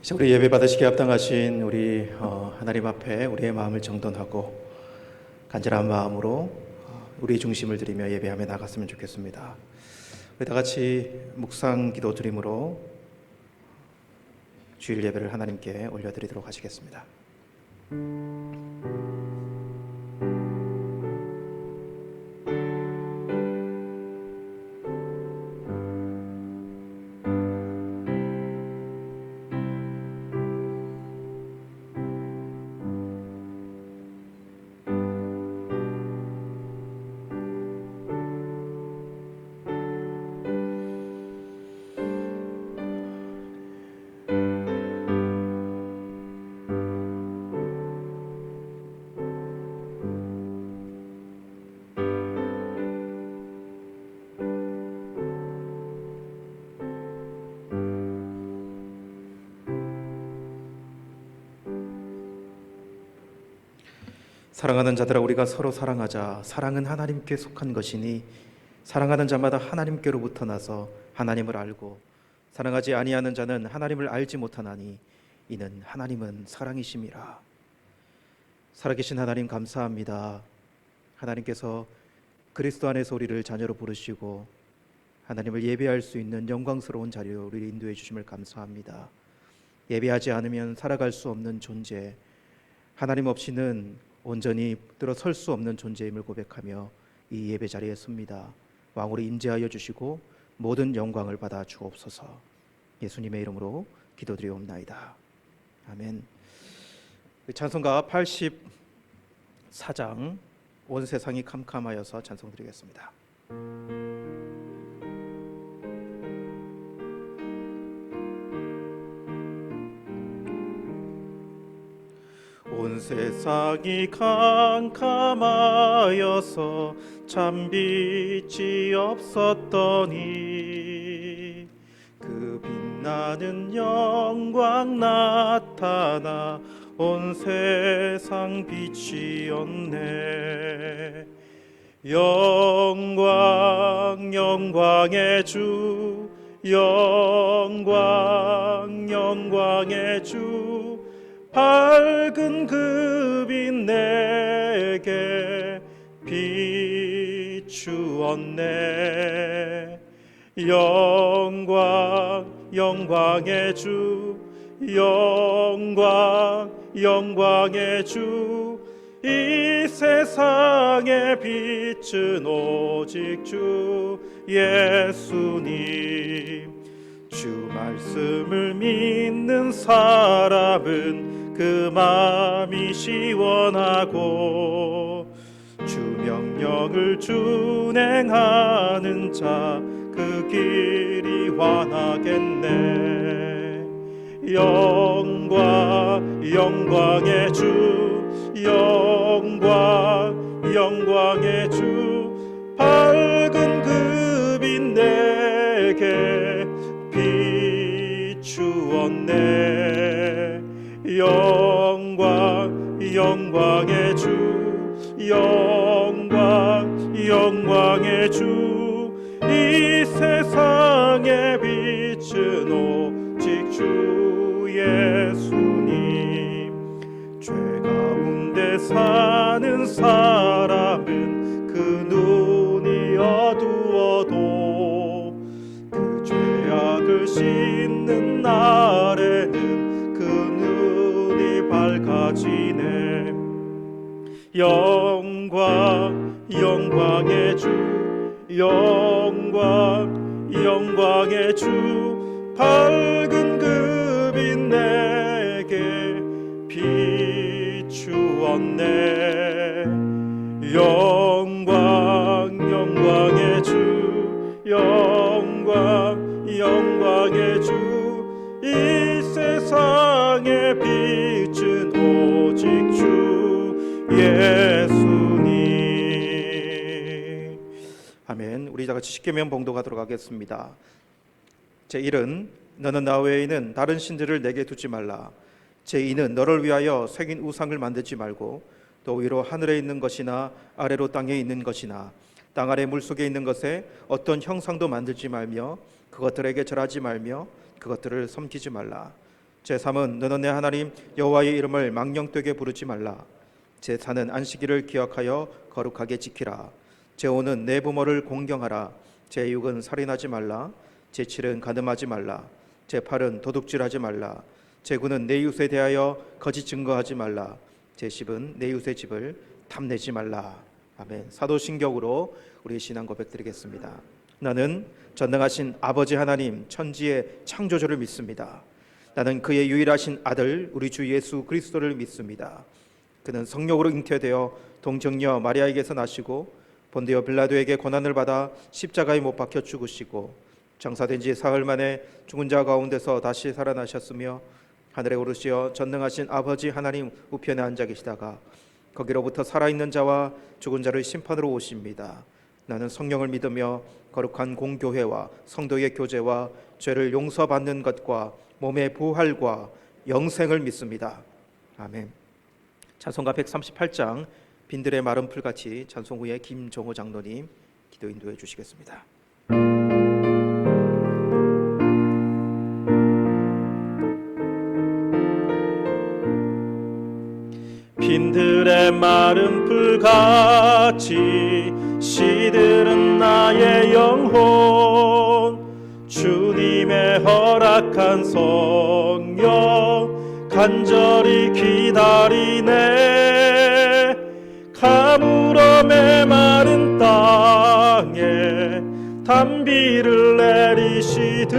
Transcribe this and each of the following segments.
이제 우리 예배 받으시기에 합당하신 우리 하나님 앞에 우리의 마음을 정돈하고 간절한 마음으로 우리 중심을 드리며 예배하며 나갔으면 좋겠습니다. 우리 다 같이 묵상 기도 드림으로 주일 예배를 하나님께 올려드리도록 하시겠습니다. 사랑하는 자들아, 우리가 서로 사랑하자. 사랑은 하나님께 속한 것이니 사랑하는 자마다 하나님께로부터 나서 하나님을 알고 사랑하지 아니하는 자는 하나님을 알지 못하나니 이는 하나님은 사랑이심이라. 살아계신 하나님 감사합니다. 하나님께서 그리스도 안에서 우리를 자녀로 부르시고 하나님을 예배할 수 있는 영광스러운 자리로 우리를 인도해 주심을 감사합니다. 예배하지 않으면 살아갈 수 없는 존재, 하나님 없이는 온전히 붙들어 설 수 없는 존재임을 고백하며 이 예배 자리에 섭니다. 왕으로 임재하여 주시고 모든 영광을 받아 주옵소서. 예수님의 이름으로 기도드리옵나이다. 아멘. 찬송가 84장 온 세상이 캄캄하여서 찬송드리겠습니다. 온 세상이 캄캄하여서 참 빛이 없었더니 그 빛나는 영광 나타나 온 세상 빛이었네. 영광 영광의 주, 영광 영광의 주, 밝은 그 빛 내게 비추었네. 영광 영광의 주, 영광 영광의 주, 이 세상의 빛은 오직 주 예수님. 주 말씀을 믿는 사람은 그 마음이 시원하고 주 명령을 준행하는 자 그 길이 환하겠네. 영광 영광의 주, 영광 영광의 주, 밝은 그 빛 내게 비추었네. 영광 영광의 주, 영광 영광의 주, 이 세상의 빛은 오직 주 예수님. 죄 가운데 사는 사람은 그 눈이 어두워도 그 죄악을 씻는 날에는 그 눈이 밝아지네. 영광 영광의 주, 영광 영광의 주, 밝은 그 빛 내게 비추었네. 영광 영광의 주, 영광 영광의 주, 이 세상의 빛은 오직 주 예수님. 아멘. 우리 다 같이 십계명 봉독하도록 하겠습니다. 제1은 너는 나 외에는 다른 신들을 내게 두지 말라. 제2는 너를 위하여 새긴 우상을 만들지 말고 또 위로 하늘에 있는 것이나 아래로 땅에 있는 것이나 땅 아래 물속에 있는 것에 어떤 형상도 만들지 말며 그것들에게 절하지 말며 그것들을 섬기지 말라. 제3은 너는 내 하나님 여호와의 이름을 망령되게 부르지 말라. 제4는 안식일을 기억하여 거룩하게 지키라. 제5는 내 부모를 공경하라. 제6은 살인하지 말라. 제7은 간음하지 말라. 제8은 도둑질하지 말라. 제9는 내 이웃에 대하여 거짓 증거하지 말라. 제10은 내 이웃의 집을 탐내지 말라. 아멘. 사도신경으로 우리 신앙 고백드리겠습니다. 나는 전능하신 아버지 하나님 천지의 창조주를 믿습니다. 나는 그의 유일하신 아들 우리 주 예수 그리스도를 믿습니다. 그는 성령으로 잉태되어 동정녀 마리아에게서 나시고 본디오 빌라도에게 고난을 받아 십자가에 못 박혀 죽으시고 장사된 지 사흘 만에 죽은 자 가운데서 다시 살아나셨으며 하늘에 오르시어 전능하신 아버지 하나님 우편에 앉아 계시다가 거기로부터 살아있는 자와 죽은 자를 심판으로 오십니다. 나는 성령을 믿으며 거룩한 공교회와 성도의 교제와 죄를 용서받는 것과 몸의 부활과 영생을 믿습니다. 아멘. 찬송가 138장 빈들의 마른 풀같이 찬송 후에 김종호 장로님 기도 인도해 주시겠습니다. 빈들의 마른 풀같이 시들은 나의 영혼 주님의 허락한 성령 간절히 기다리네. 가물어 메마른 땅에 단비를 내리시듯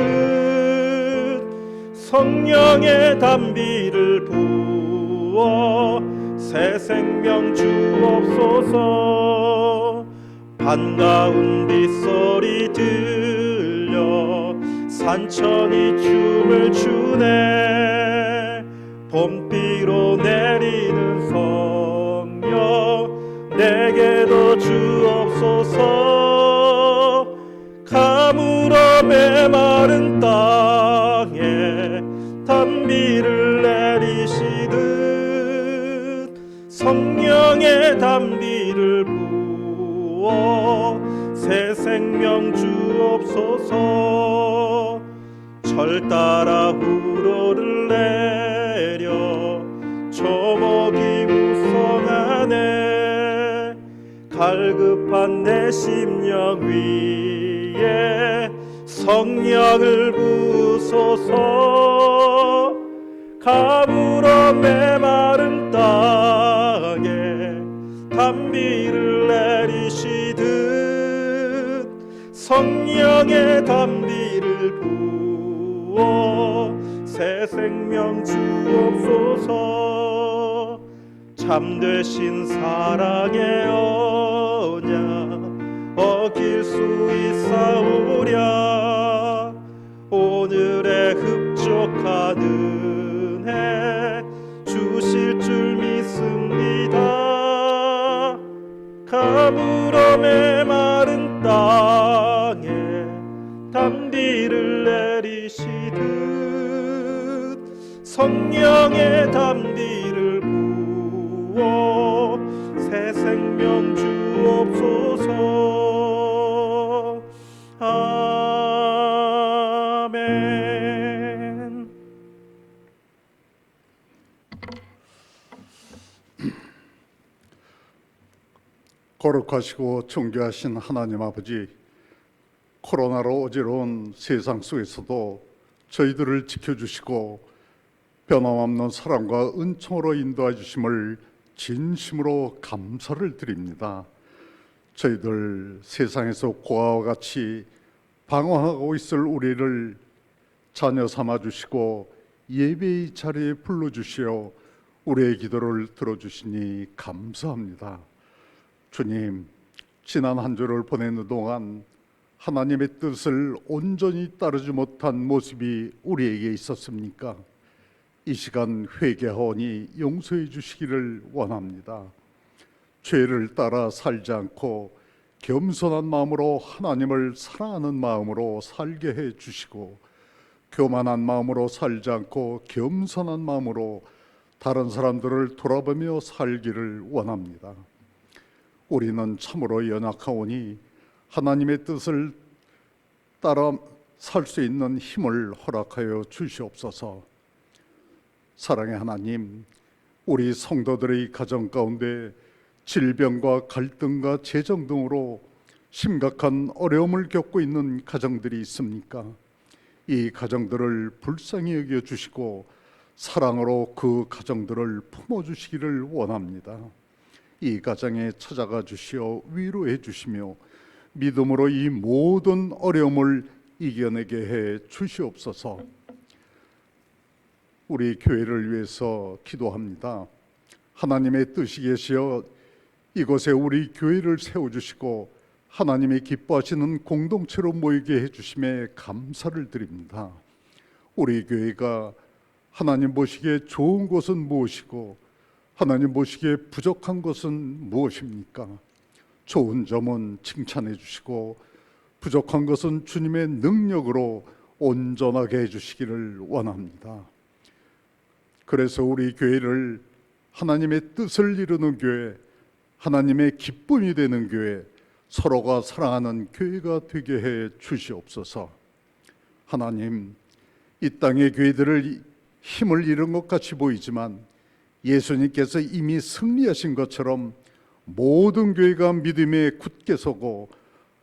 성령의 단비를 부어 새 생명 주옵소서. 반가운 빗소리 들려 산천이 춤을 추네. 봄비로 내리는 성령 내게도 주옵소서. 가물어 메마른 땅에 단비를 내리시듯 성령의 단비를 부어 새 생명 주옵소서. 절 따라 우로를 내려 초목이 무성하네. 갈급한 내 심령 위에 성령을 부소서. 가물어 메마른 땅에 단비를 내리시듯 성령의 단비를 부어 새 생명 주옵소서. 참되신 사랑의 언약 어길 수 있사오랴. 오늘의 흡족한 은혜 주실 줄 믿습니다. 가물어 메마른 땅에 단비를 내리시듯 성령의 단비를 부어 새 생명 주옵소서. 아멘. 거룩하시고 존귀하신 하나님 아버지, 코로나로 어지러운 세상 속에서도 저희들을 지켜주시고 변함없는 사랑과 은총으로 인도해 주심을 진심으로 감사를 드립니다. 저희들 세상에서 고아와 같이 방황하고 있을 우리를 자녀 삼아 주시고 예배의 자리에 불러주시어 우리의 기도를 들어주시니 감사합니다. 주님, 지난 한 주를 보내는 동안 하나님의 뜻을 온전히 따르지 못한 모습이 우리에게 있었습니까? 이 시간 회개하오니 용서해 주시기를 원합니다. 죄를 따라 살지 않고 겸손한 마음으로 하나님을 사랑하는 마음으로 살게 해 주시고, 교만한 마음으로 살지 않고 겸손한 마음으로 다른 사람들을 돌아보며 살기를 원합니다. 우리는 참으로 연약하오니 하나님의 뜻을 따라 살 수 있는 힘을 허락하여 주시옵소서. 사랑의 하나님, 우리 성도들의 가정 가운데 질병과 갈등과 재정 등으로 심각한 어려움을 겪고 있는 가정들이 있습니까? 이 가정들을 불쌍히 여겨 주시고 사랑으로 그 가정들을 품어주시기를 원합니다. 이 가정에 찾아가 주시어 위로해 주시며 믿음으로 이 모든 어려움을 이겨내게 해 주시옵소서. 우리 교회를 위해서 기도합니다. 하나님의 뜻이 계시어 이곳에 우리 교회를 세워주시고 하나님이 기뻐하시는 공동체로 모이게 해주심에 감사를 드립니다. 우리 교회가 하나님 보시기에 좋은 것은 무엇이고 하나님 보시기에 부족한 것은 무엇입니까? 좋은 점은 칭찬해 주시고 부족한 것은 주님의 능력으로 온전하게 해주시기를 원합니다. 그래서 우리 교회를 하나님의 뜻을 이루는 교회, 하나님의 기쁨이 되는 교회, 서로가 사랑하는 교회가 되게 해 주시옵소서. 하나님, 이 땅의 교회들을 힘을 잃은 것 같이 보이지만 예수님께서 이미 승리하신 것처럼 모든 교회가 믿음에 굳게 서고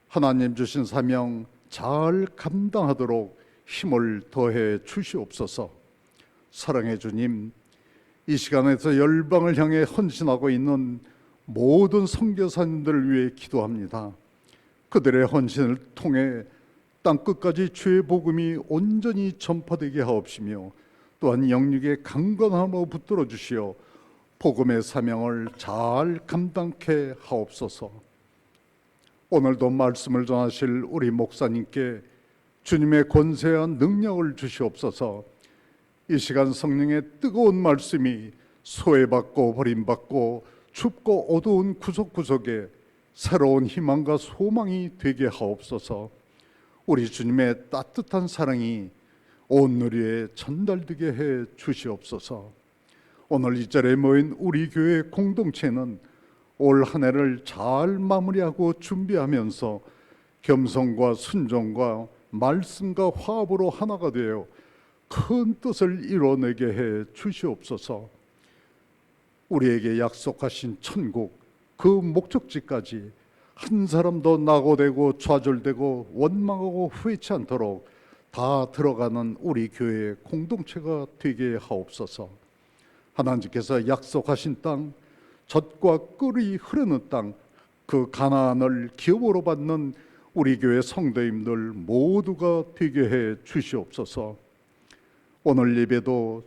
하나님 주신 사명 잘 감당하도록 힘을 더해 주시옵소서. 사랑해 주님, 이 시간에서 열방을 향해 헌신하고 있는 모든 선교사님들을 위해 기도합니다. 그들의 헌신을 통해 땅끝까지 주의 복음이 온전히 전파되게 하옵시며 또한 영육의 강건함으로 붙들어 주시어 복음의 사명을 잘 감당케 하옵소서. 오늘도 말씀을 전하실 우리 목사님께 주님의 권세와 능력을 주시옵소서. 이 시간 성령의 뜨거운 말씀이 소외받고 버림받고 춥고 어두운 구석구석에 새로운 희망과 소망이 되게 하옵소서. 우리 주님의 따뜻한 사랑이 온 누리에 전달되게 해 주시옵소서. 오늘 이 자리에 모인 우리 교회 공동체는 올 한 해를 잘 마무리하고 준비하면서 겸손과 순종과 말씀과 화합으로 하나가 되어 큰 뜻을 이뤄내게 해 주시옵소서. 우리에게 약속하신 천국, 그 목적지까지 한 사람도 낙오되고 좌절되고 원망하고 후회치 않도록 다 들어가는 우리 교회의 공동체가 되게 하옵소서. 하나님께서 약속하신 땅, 젖과 꿀이 흐르는 땅, 그 가나안을 기업으로 받는 우리 교회 성도님들 모두가 되게 해 주시옵소서. 오늘 예배도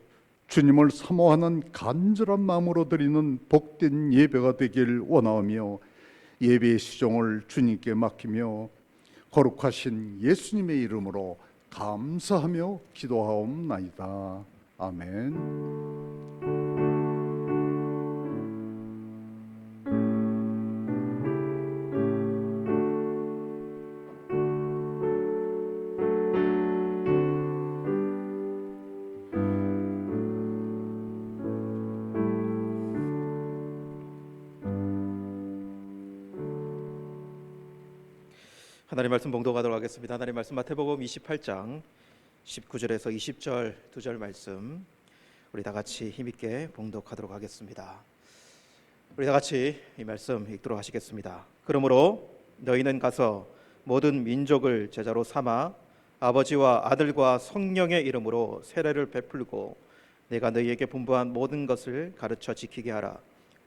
주님을 사모하는 간절한 마음으로 드리는 복된 예배가 되길 원하며 예배의 시종을 주님께 맡기며 거룩하신 예수님의 이름으로 감사하며 기도하옵나이다. 아멘. 하나님 말씀 봉독하도록 하겠습니다. 하나님 말씀 마태복음 28장 19절에서 20절 두 절 말씀 우리 다 같이 힘있게 봉독하도록 하겠습니다. 우리 다 같이 이 말씀 읽도록 하시겠습니다. 그러므로 너희는 가서 모든 민족을 제자로 삼아 아버지와 아들과 성령의 이름으로 세례를 베풀고 내가 너희에게 분부한 모든 것을 가르쳐 지키게 하라.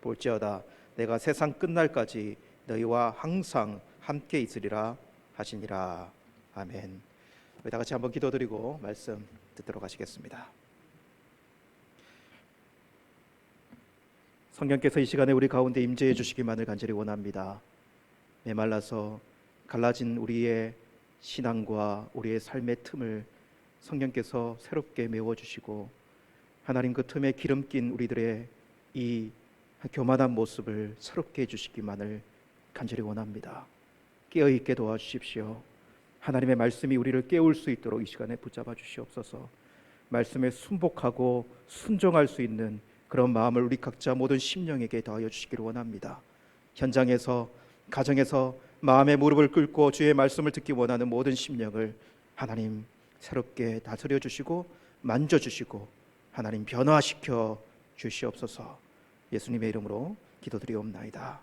볼지어다 내가 세상 끝날까지 너희와 항상 함께 있으리라 하시니라. 아멘. 우리 다 같이 한번 기도드리고 말씀 듣도록 하시겠습니다. 성령께서 이 시간에 우리 가운데 임재해 주시기만을 간절히 원합니다. 메말라서 갈라진 우리의 신앙과 우리의 삶의 틈을 성령께서 새롭게 메워주시고 하나님 그 틈에 기름 낀 우리들의 이 교만한 모습을 새롭게 해주시기만을 간절히 원합니다. 깨어있게 도와주십시오. 하나님의 말씀이 우리를 깨울 수 있도록 이 시간에 붙잡아 주시옵소서. 말씀에 순복하고 순종할 수 있는 그런 마음을 우리 각자 모든 심령에게 더하여 주시기를 원합니다. 현장에서 가정에서 마음의 무릎을 꿇고 주의 말씀을 듣기 원하는 모든 심령을 하나님 새롭게 다스려 주시고 만져 주시고 하나님 변화시켜 주시옵소서. 예수님의 이름으로 기도드리옵나이다.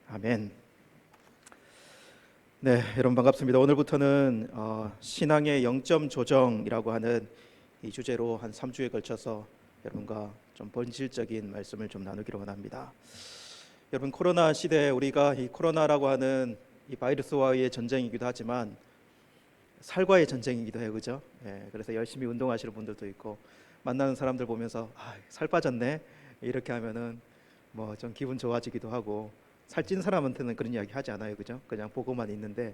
아멘. 네, 여러분 반갑습니다. 오늘부터는 신앙의 영점 조정이라고 하는 이 주제로 한 3주에 걸쳐서 여러분과 좀 본질적인 말씀을 좀 나누기로 원합니다. 여러분, 코로나 시대에 우리가 이 코로나라고 하는 이 바이러스와의 전쟁이기도 하지만 살과의 전쟁이기도 해요, 그죠? 그래서 열심히 운동하시는 분들도 있고 만나는 사람들 보면서 살 빠졌네 이렇게 하면은 뭐 좀 기분 좋아지기도 하고, 살찐 사람한테는 그런 이야기 하지 않아요, 그죠? 그냥 보고만 있는데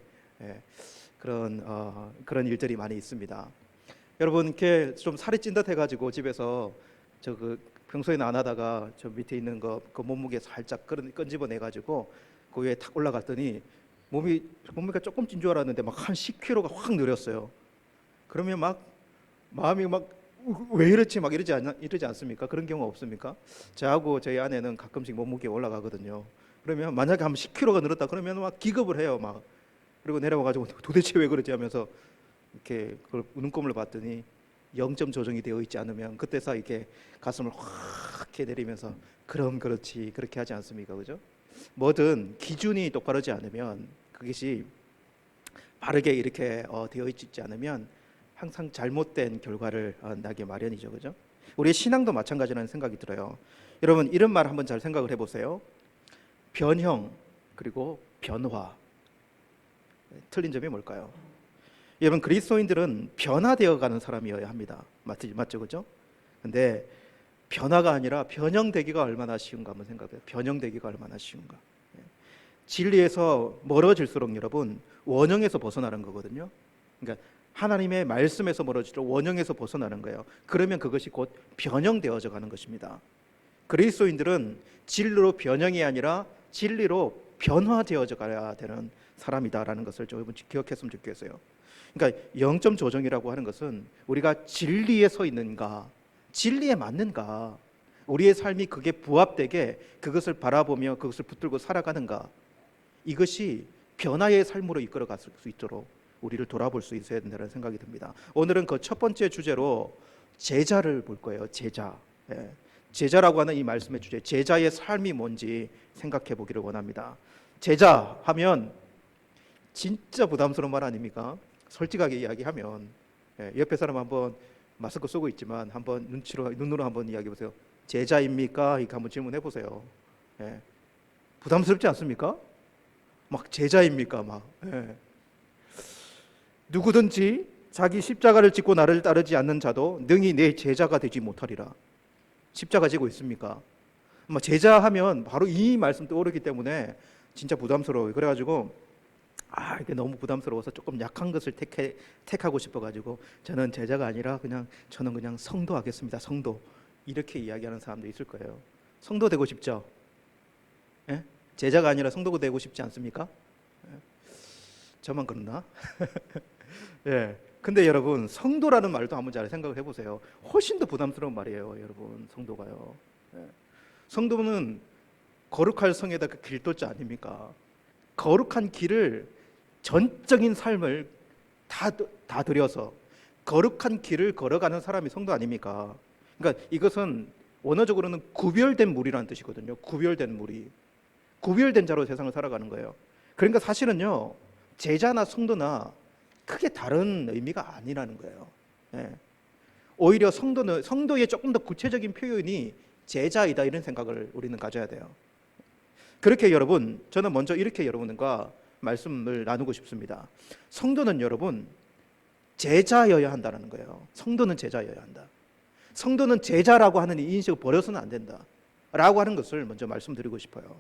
그런 일들이 많이 있습니다. 여러분, 이렇게 좀 살이 찐 듯 해가지고 집에서 평소에는 안 하다가 저 밑에 있는 그 몸무게 살짝 끈집어 내가지고 그 위에 탁 올라갔더니 몸무게가 조금 찐 줄 알았는데 막 한 10kg가 확 늘었어요. 그러면 막 마음이 막 왜 이렇지 막 이러지 않습니까? 그런 경우 없습니까? 저하고 저희 아내는 가끔씩 몸무게 올라가거든요. 그러면 만약에 한 10kg가 늘었다 그러면 막 기겁을 해요, 막. 그리고 내려와가지고 도대체 왜 그러지 하면서 이렇게 그걸 눈금을 봤더니 0점 조정이 되어 있지 않으면 그때서 이렇게 가슴을 확 이렇게 내리면서 그럼 그렇지 그렇게 하지 않습니까, 그죠? 뭐든 기준이 똑바르지 않으면, 그것이 바르게 이렇게 되어 있지 않으면 항상 잘못된 결과를 나기 마련이죠, 그죠? 우리의 신앙도 마찬가지라는 생각이 들어요. 여러분, 이런 말 한번 잘 생각을 해보세요. 변형 그리고 변화. 틀린 점이 뭘까요? 여러분, 그리스도인들은 변화되어가는 사람이어야 합니다. 맞죠, 그죠? 근데 변화가 아니라 변형되기가 얼마나 쉬운가 한번 생각해요. 변형되기가 얼마나 쉬운가. 진리에서 멀어질수록 여러분 원형에서 벗어나는 거거든요. 그러니까 하나님의 말씀에서 멀어질수록 원형에서 벗어나는 거예요. 그러면 그것이 곧 변형되어져 가는 것입니다. 그리스도인들은 진리로 변형이 아니라 진리로 변화되어져 가야 되는 사람이다라는 것을 좀 기억했으면 좋겠어요. 그러니까 영점 조정이라고 하는 것은 우리가 진리에 서 있는가, 진리에 맞는가, 우리의 삶이 그게 부합되게 그것을 바라보며 그것을 붙들고 살아가는가, 이것이 변화의 삶으로 이끌어갈 수 있도록 우리를 돌아볼 수 있어야 된다는 생각이 듭니다. 오늘은 그 첫 번째 주제로 제자를 볼 거예요. 제자. 제자라고 하는 이 말씀의 주제, 제자의 삶이 뭔지 생각해 보기를 원합니다. 제자 하면 진짜 부담스러운 말 아닙니까? 솔직하게 이야기하면 옆에 사람 한번 마스크 쓰고 있지만 한번 눈으로 한번 이야기해 보세요. 제자입니까? 이렇게 한번 질문해 보세요. 부담스럽지 않습니까? 막 제자입니까? 막 누구든지 자기 십자가를 짓고 나를 따르지 않는 자도 능히 내 제자가 되지 못하리라. 십자가 지고 있습니까? 제자 하면 바로 이 말씀 떠오르기 때문에 진짜 부담스러워요. 그래가지고 이게 너무 부담스러워서 조금 약한 것을 택하고 싶어가지고 저는 제자가 아니라 저는 그냥 성도 하겠습니다. 성도. 이렇게 이야기하는 사람도 있을 거예요. 성도 되고 싶죠? 제자가 아니라 성도가 되고 싶지 않습니까? 저만 그러나? 근데 여러분, 성도라는 말도 한번 잘 생각을 해보세요. 훨씬 더 부담스러운 말이에요, 여러분. 성도가요. 성도는 거룩할 성에다 그 길도자 아닙니까? 거룩한 길을, 전적인 삶을 다 들여서 거룩한 길을 걸어가는 사람이 성도 아닙니까? 그러니까 이것은 원어적으로는 구별된 무리라는 뜻이거든요. 구별된 무리, 구별된 자로 세상을 살아가는 거예요. 그러니까 사실은요, 제자나 성도나 크게 다른 의미가 아니라는 거예요. 오히려 성도의 조금 더 구체적인 표현이 제자이다, 이런 생각을 우리는 가져야 돼요. 그렇게 여러분, 저는 먼저 이렇게 여러분과 말씀을 나누고 싶습니다. 성도는 여러분 제자여야 한다는 거예요. 성도는 제자여야 한다. 성도는 제자라고 하는 이 인식을 버려서는 안 된다 라고 하는 것을 먼저 말씀드리고 싶어요.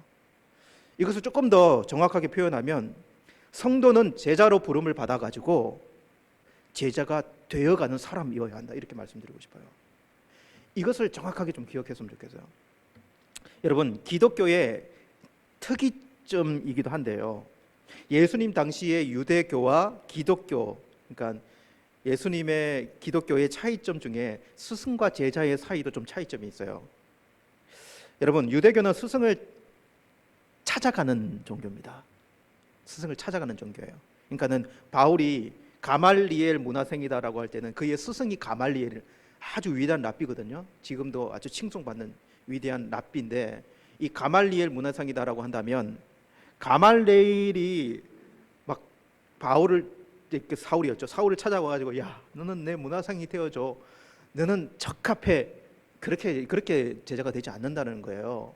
이것을 조금 더 정확하게 표현하면 성도는 제자로 부름을 받아가지고 제자가 되어가는 사람이어야 한다, 이렇게 말씀드리고 싶어요. 이것을 정확하게 좀 기억했으면 좋겠어요. 여러분, 기독교의 특이점이기도 한데요, 예수님 당시의 유대교와 기독교, 그러니까 예수님의 기독교의 차이점 중에 스승과 제자의 사이도 좀 차이점이 있어요. 여러분, 유대교는 스승을 찾아가는 종교입니다. 스승을 찾아가는 종교예요. 그러니까는 바울이 가말리엘 문화생이다라고 할 때는 그의 스승이 가말리엘 아주 위대한 랍비거든요. 지금도 아주 칭송받는 위대한 랍비인데, 이 가말리엘 문화상이다라고 한다면, 가말레일이 막 바울을, 사울이었죠. 사울을 찾아와가지고, 야, 너는 내 문화상이 되어줘. 너는 적합해. 그렇게 제자가 되지 않는다는 거예요.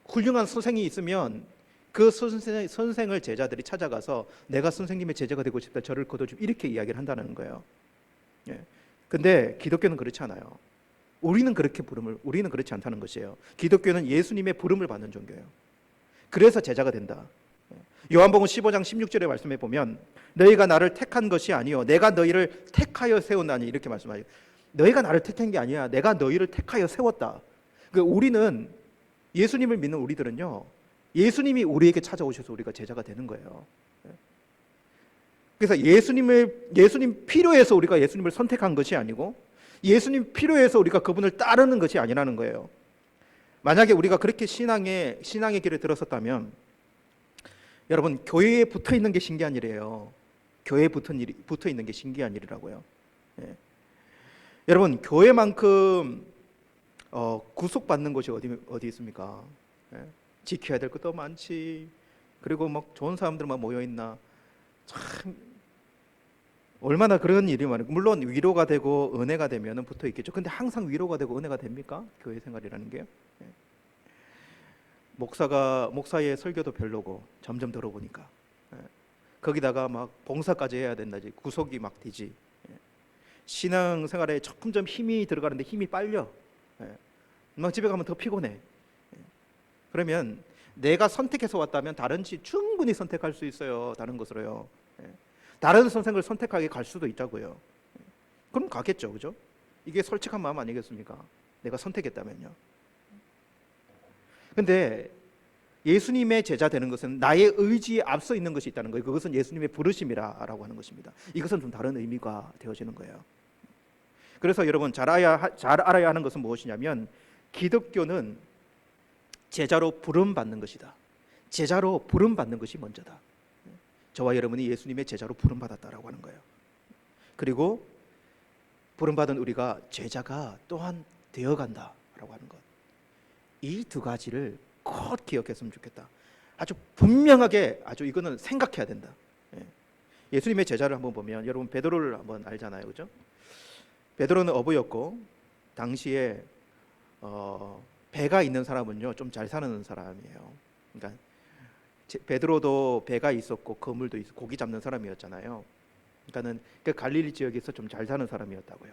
훌륭한 선생이 있으면 그 선생을 제자들이 찾아가서 내가 선생님의 제자가 되고 싶다, 저를 거둬주고, 이렇게 이야기를 한다는 거예요. 예. 근데 기독교는 그렇지 않아요. 우리는 그렇지 않다는 것이에요. 기독교는 예수님의 부름을 받는 종교예요. 그래서 제자가 된다. 요한복음 15장 16절의 말씀에 보면, 너희가 나를 택한 것이 아니요 내가 너희를 택하여 세웠나니, 이렇게 말씀하죠. 너희가 나를 택한 게 아니야, 내가 너희를 택하여 세웠다. 그러니까 우리는, 예수님을 믿는 우리들은요, 예수님이 우리에게 찾아오셔서 우리가 제자가 되는 거예요. 그래서 예수님 필요해서 우리가 예수님을 선택한 것이 아니고, 예수님 필요해서 우리가 그분을 따르는 것이 아니라는 거예요. 만약에 우리가 그렇게 신앙의 길을 들었었다면, 여러분, 교회에 붙어 있는 게 신기한 일이에요. 교회에 붙어 있는 게 신기한 일이라고요. 예. 여러분, 교회만큼 구속받는 곳이 어디 있습니까? 예. 지켜야 될 것도 많지. 그리고 막 좋은 사람들만 모여 있나. 참 얼마나 그런 일이 많아요. 물론 위로가 되고 은혜가 되면은 붙어 있겠죠. 근데 항상 위로가 되고 은혜가 됩니까? 교회 생활이라는 게요. 예. 목사의 설교도 별로고, 점점 들어보니까. 예. 거기다가 막 봉사까지 해야 된다지. 구속이 막 되지. 예. 신앙생활에 점점 힘이 들어가는데 힘이 빨려. 예. 막 집에 가면 더 피곤해. 예. 그러면 내가 선택해서 왔다면 다른지 충분히 선택할 수 있어요. 다른 것으로요. 예. 다른 선생을 선택하게 갈 수도 있다고요. 예. 그럼 가겠죠, 그죠? 이게 솔직한 마음 아니겠습니까? 내가 선택했다면요. 근데 예수님의 제자 되는 것은 나의 의지에 앞서 있는 것이 있다는 거예요. 그것은 예수님의 부르심이라고 하는 것입니다. 이것은 좀 다른 의미가 되어지는 거예요. 그래서 여러분, 잘 알아야 하는 것은 무엇이냐면, 기독교는 제자로 부름받는 것이다. 제자로 부름받는 것이 먼저다. 저와 여러분이 예수님의 제자로 부름받았다라고 하는 거예요. 그리고 부름받은 우리가 제자가 또한 되어간다라고 하는 것. 이 두 가지를 꼭 기억했으면 좋겠다. 아주 분명하게, 아주 이거는 생각해야 된다. 예수님의 제자를 한번 보면, 여러분 베드로를 한번 알잖아요, 그죠? 베드로는 어부였고, 당시에 배가 있는 사람은요 좀 잘 사는 사람이에요. 그러니까 베드로도 배가 있었고 그물도 있었고 고기 잡는 사람이었잖아요. 그러니까는 그 갈릴리 지역에서 좀 잘 사는 사람이었다고요.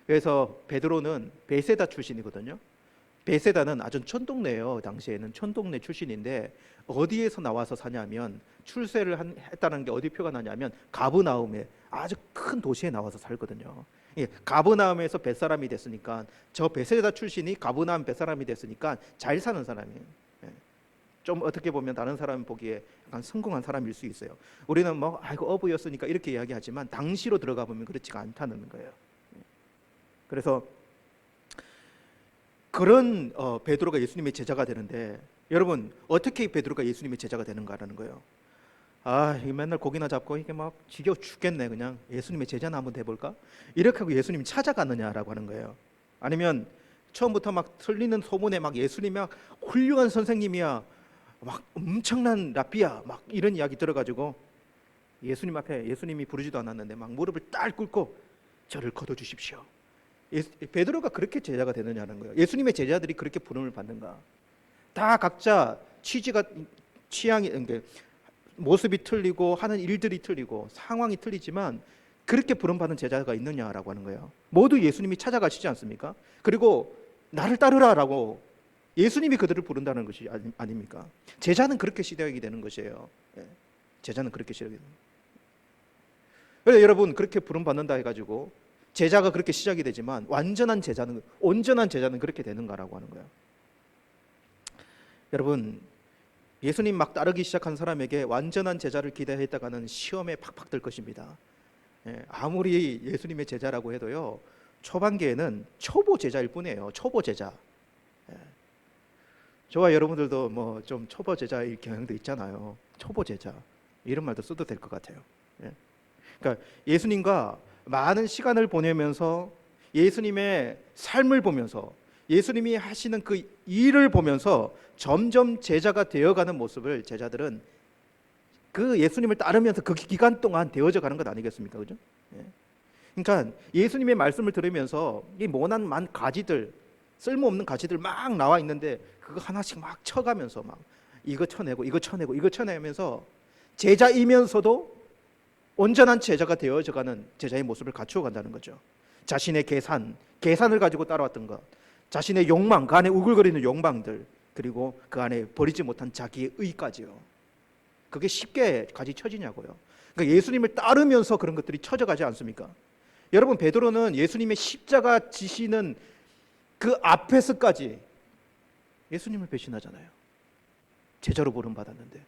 그래서 베드로는 베세다 출신이거든요. 베세다는 아주 촌동네예요. 당시에는 촌동네 출신인데, 어디에서 나와서 사냐면, 출세를 했다는 게 어디 표가 나냐면 가브나움에, 아주 큰 도시에 나와서 살거든요. 예, 가브나움에서 뱃사람이 됐으니까, 저 베세다 출신이 가브나움 뱃사람이 됐으니까 잘 사는 사람이에요. 예. 좀 어떻게 보면 다른 사람 보기에 약간 성공한 사람일 수 있어요. 우리는 뭐 아이고 어부였으니까 이렇게 이야기하지만, 당시로 들어가 보면 그렇지가 않다는 거예요. 예. 그래서 그런 베드로가 예수님의 제자가 되는데, 여러분 어떻게 베드로가 예수님의 제자가 되는가라는 거예요. 아, 이게 맨날 고기나 잡고 이게 막 지겨워 죽겠네. 그냥 예수님의 제자나 한번 돼볼까? 이렇게 하고 예수님 찾아갔느냐라고 하는 거예요. 아니면 처음부터 막 틀리는 소문에 막 예수님이 막 훌륭한 선생님이야, 막 엄청난 랍비야, 막 이런 이야기 들어가지고 예수님 앞에, 예수님이 부르지도 않았는데 막 무릎을 딸 꿇고 저를 거둬 주십시오. 베드로가 그렇게 제자가 되느냐는 거예요. 예수님의 제자들이 그렇게 부름을 받는가? 다 각자 취향이, 모습이 틀리고 하는 일들이 틀리고 상황이 틀리지만, 그렇게 부름받은 제자가 있느냐라고 하는 거예요. 모두 예수님이 찾아가시지 않습니까? 그리고 나를 따르라라고 예수님이 그들을 부른다는 것이 아닙니까? 제자는 그렇게 시작이 되는 것이에요. 제자는 그렇게 시작이 되는 거예요. 그래서 여러분, 그렇게 부름받는다 해가지고 제자가 그렇게 시작이 되지만, 온전한 제자는 그렇게 되는가라고 하는 거예요. 여러분, 예수님 막 따르기 시작한 사람에게 완전한 제자를 기대했다가는 시험에 팍팍 들 것입니다. 아무리 예수님의 제자라고 해도요, 초반기에는 초보 제자일 뿐이에요. 초보 제자. 저와 여러분들도 뭐 좀 초보 제자일 경향도 있잖아요. 초보 제자, 이런 말도 써도 될 것 같아요. 그러니까 예수님과 많은 시간을 보내면서 예수님의 삶을 보면서 예수님이 하시는 그 일을 보면서 점점 제자가 되어가는 모습을 제자들은 그 예수님을 따르면서 그 기간 동안 되어져 가는 것 아니겠습니까? 그죠? 예. 그러니까 예수님의 말씀을 들으면서 이 모난 가지들, 쓸모없는 가지들 막 나와 있는데 그거 하나씩 막 쳐가면서 막 이거 쳐내고 이거 쳐내고 이거 쳐내면서 제자이면서도 온전한 제자가 되어져가는 제자의 모습을 갖추어 간다는 거죠. 자신의 계산을 가지고 따라왔던 것, 자신의 욕망, 그 안에 우글거리는 욕망들, 그리고 그 안에 버리지 못한 자기의 의까지요. 그게 쉽게 가지 쳐지냐고요. 그러니까 예수님을 따르면서 그런 것들이 쳐져가지 않습니까? 여러분, 베드로는 예수님의 십자가 지시는 그 앞에서까지 예수님을 배신하잖아요. 제자로 부름받았는데.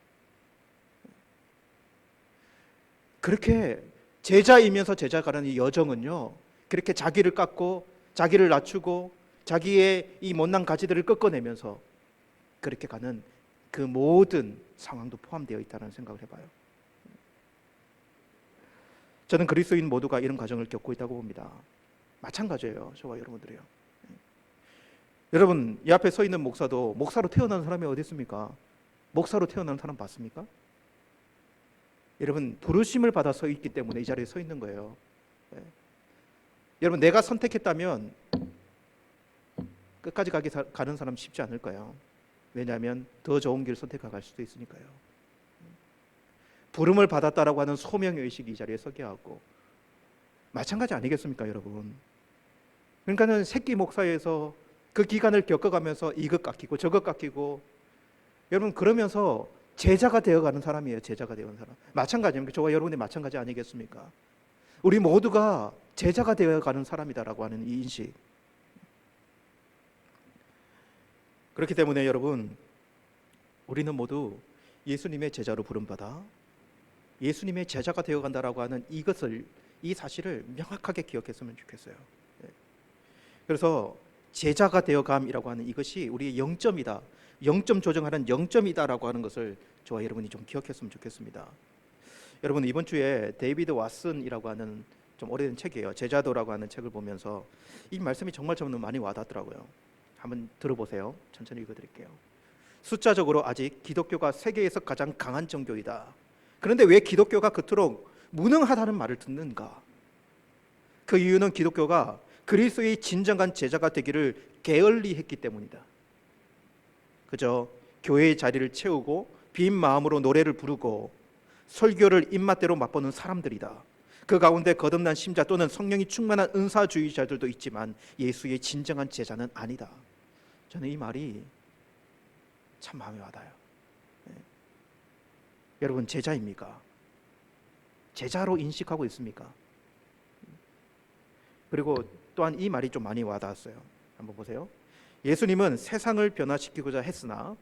그렇게 제자이면서 제자가는 이 여정은요, 그렇게 자기를 깎고 자기를 낮추고 자기의 이 못난 가지들을 꺾어내면서 그렇게 가는 그 모든 상황도 포함되어 있다는 생각을 해봐요. 저는 그리스도인 모두가 이런 과정을 겪고 있다고 봅니다. 마찬가지예요, 저와 여러분들이요. 여러분, 이 앞에 서 있는 목사도 목사로 태어난 사람이 어디 있습니까? 목사로 태어난 사람 봤습니까? 여러분, 부르심을 받아 서 있기 때문에 이 자리에 서 있는 거예요. 네. 여러분, 내가 선택했다면 끝까지 가는 사람 쉽지 않을 거예요. 왜냐하면 더 좋은 길 선택할 수도 있으니까요. 부름을 받았다라고 하는 소명의식이 이 자리에 서게 하고, 마찬가지 아니겠습니까, 여러분? 그러니까는 새끼 목사에서 그 기간을 겪어가면서 이것 깎이고 저것 깎이고, 여러분, 그러면서 제자가 되어가는 사람이에요. 제자가 되어가는 사람. 마찬가지입니다. 저와 여러분이 마찬가지 아니겠습니까? 우리 모두가 제자가 되어가는 사람이다라고 하는 이 인식. 그렇기 때문에 여러분, 우리는 모두 예수님의 제자로 부름받아 예수님의 제자가 되어간다라고 하는 이 사실을 명확하게 기억했으면 좋겠어요. 그래서 제자가 되어감이라고 하는 이것이 우리의 영점이다, 영점 조정하는 영점이다라고 하는 것을 저와 여러분이 좀 기억했으면 좋겠습니다. 여러분, 이번 주에 데이비드 왓슨이라고 하는 좀 오래된 책이에요. 제자도라고 하는 책을 보면서 이 말씀이 정말 저는 많이 와닿더라고요. 한번 들어보세요. 천천히 읽어드릴게요. 숫자적으로 아직 기독교가 세계에서 가장 강한 종교이다. 그런데 왜 기독교가 그토록 무능하다는 말을 듣는가? 그 이유는 기독교가 그리스도의 진정한 제자가 되기를 게을리했기 때문이다. 그저 교회의 자리를 채우고 빈 마음으로 노래를 부르고 설교를 입맛대로 맛보는 사람들이다. 그 가운데 거듭난 심자 또는 성령이 충만한 은사주의자들도 있지만 예수의 진정한 제자는 아니다. 저는 이 말이 참 마음에 와닿아요. 네. 여러분, 제자입니까? 제자로 인식하고 있습니까? 그리고 또한 이 말이 좀 많이 와닿았어요. 한번 보세요. 예수님은 세상을 변화시키고자 했으나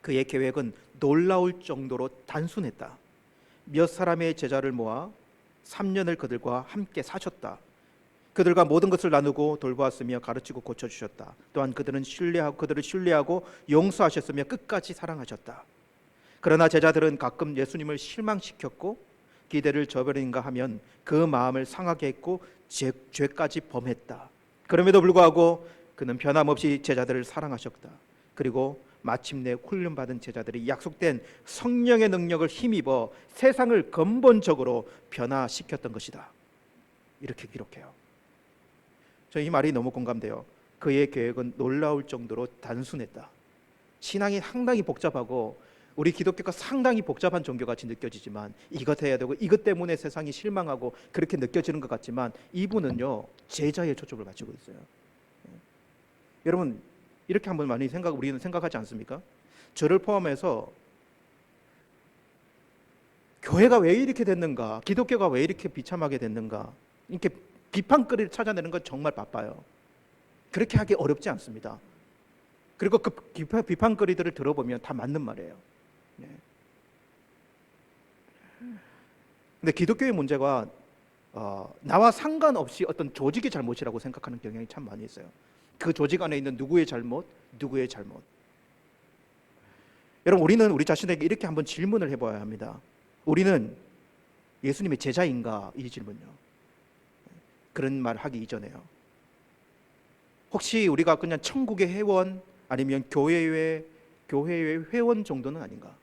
그의 계획은 놀라울 정도로 단순했다. 몇 사람의 제자를 모아 3년을 그들과 함께 사셨다. 그들과 모든 것을 나누고 돌보았으며 가르치고 고쳐주셨다. 또한 그들을 신뢰하고 용서하셨으며 끝까지 사랑하셨다. 그러나 제자들은 가끔 예수님을 실망시켰고 기대를 저버린가 하면 그 마음을 상하게 했고 죄까지 범했다. 그럼에도 불구하고 그는 변함없이 제자들을 사랑하셨다. 그리고 마침내 훈련받은 제자들이 약속된 성령의 능력을 힘입어 세상을 근본적으로 변화시켰던 것이다. 이렇게 기록해요. 저 이 말이 너무 공감돼요. 그의 계획은 놀라울 정도로 단순했다. 신앙이 상당히 복잡하고 우리 기독교가 상당히 복잡한 종교같이 느껴지지만 이것 해야 되고 이것 때문에 세상이 실망하고 그렇게 느껴지는 것 같지만 이분은요, 제자의 초점을 맞추고 있어요. 여러분, 이렇게 한번 우리는 생각하지 않습니까? 저를 포함해서 교회가 왜 이렇게 됐는가, 기독교가 왜 이렇게 비참하게 됐는가, 이렇게 비판거리를 찾아내는 건 정말 바빠요. 그렇게 하기 어렵지 않습니다. 그리고 그 비판거리들을 들어보면 다 맞는 말이에요. 네. 근데 기독교의 문제가 나와 상관없이 어떤 조직의 잘못이라고 생각하는 경향이 참 많이 있어요. 그 조직 안에 있는 누구의 잘못. 여러분, 우리는 우리 자신에게 이렇게 한번 질문을 해봐야 합니다. 우리는 예수님의 제자인가? 이 질문요. 그런 말 하기 이전에요. 혹시 우리가 그냥 천국의 회원 아니면 교회의 회원 정도는 아닌가?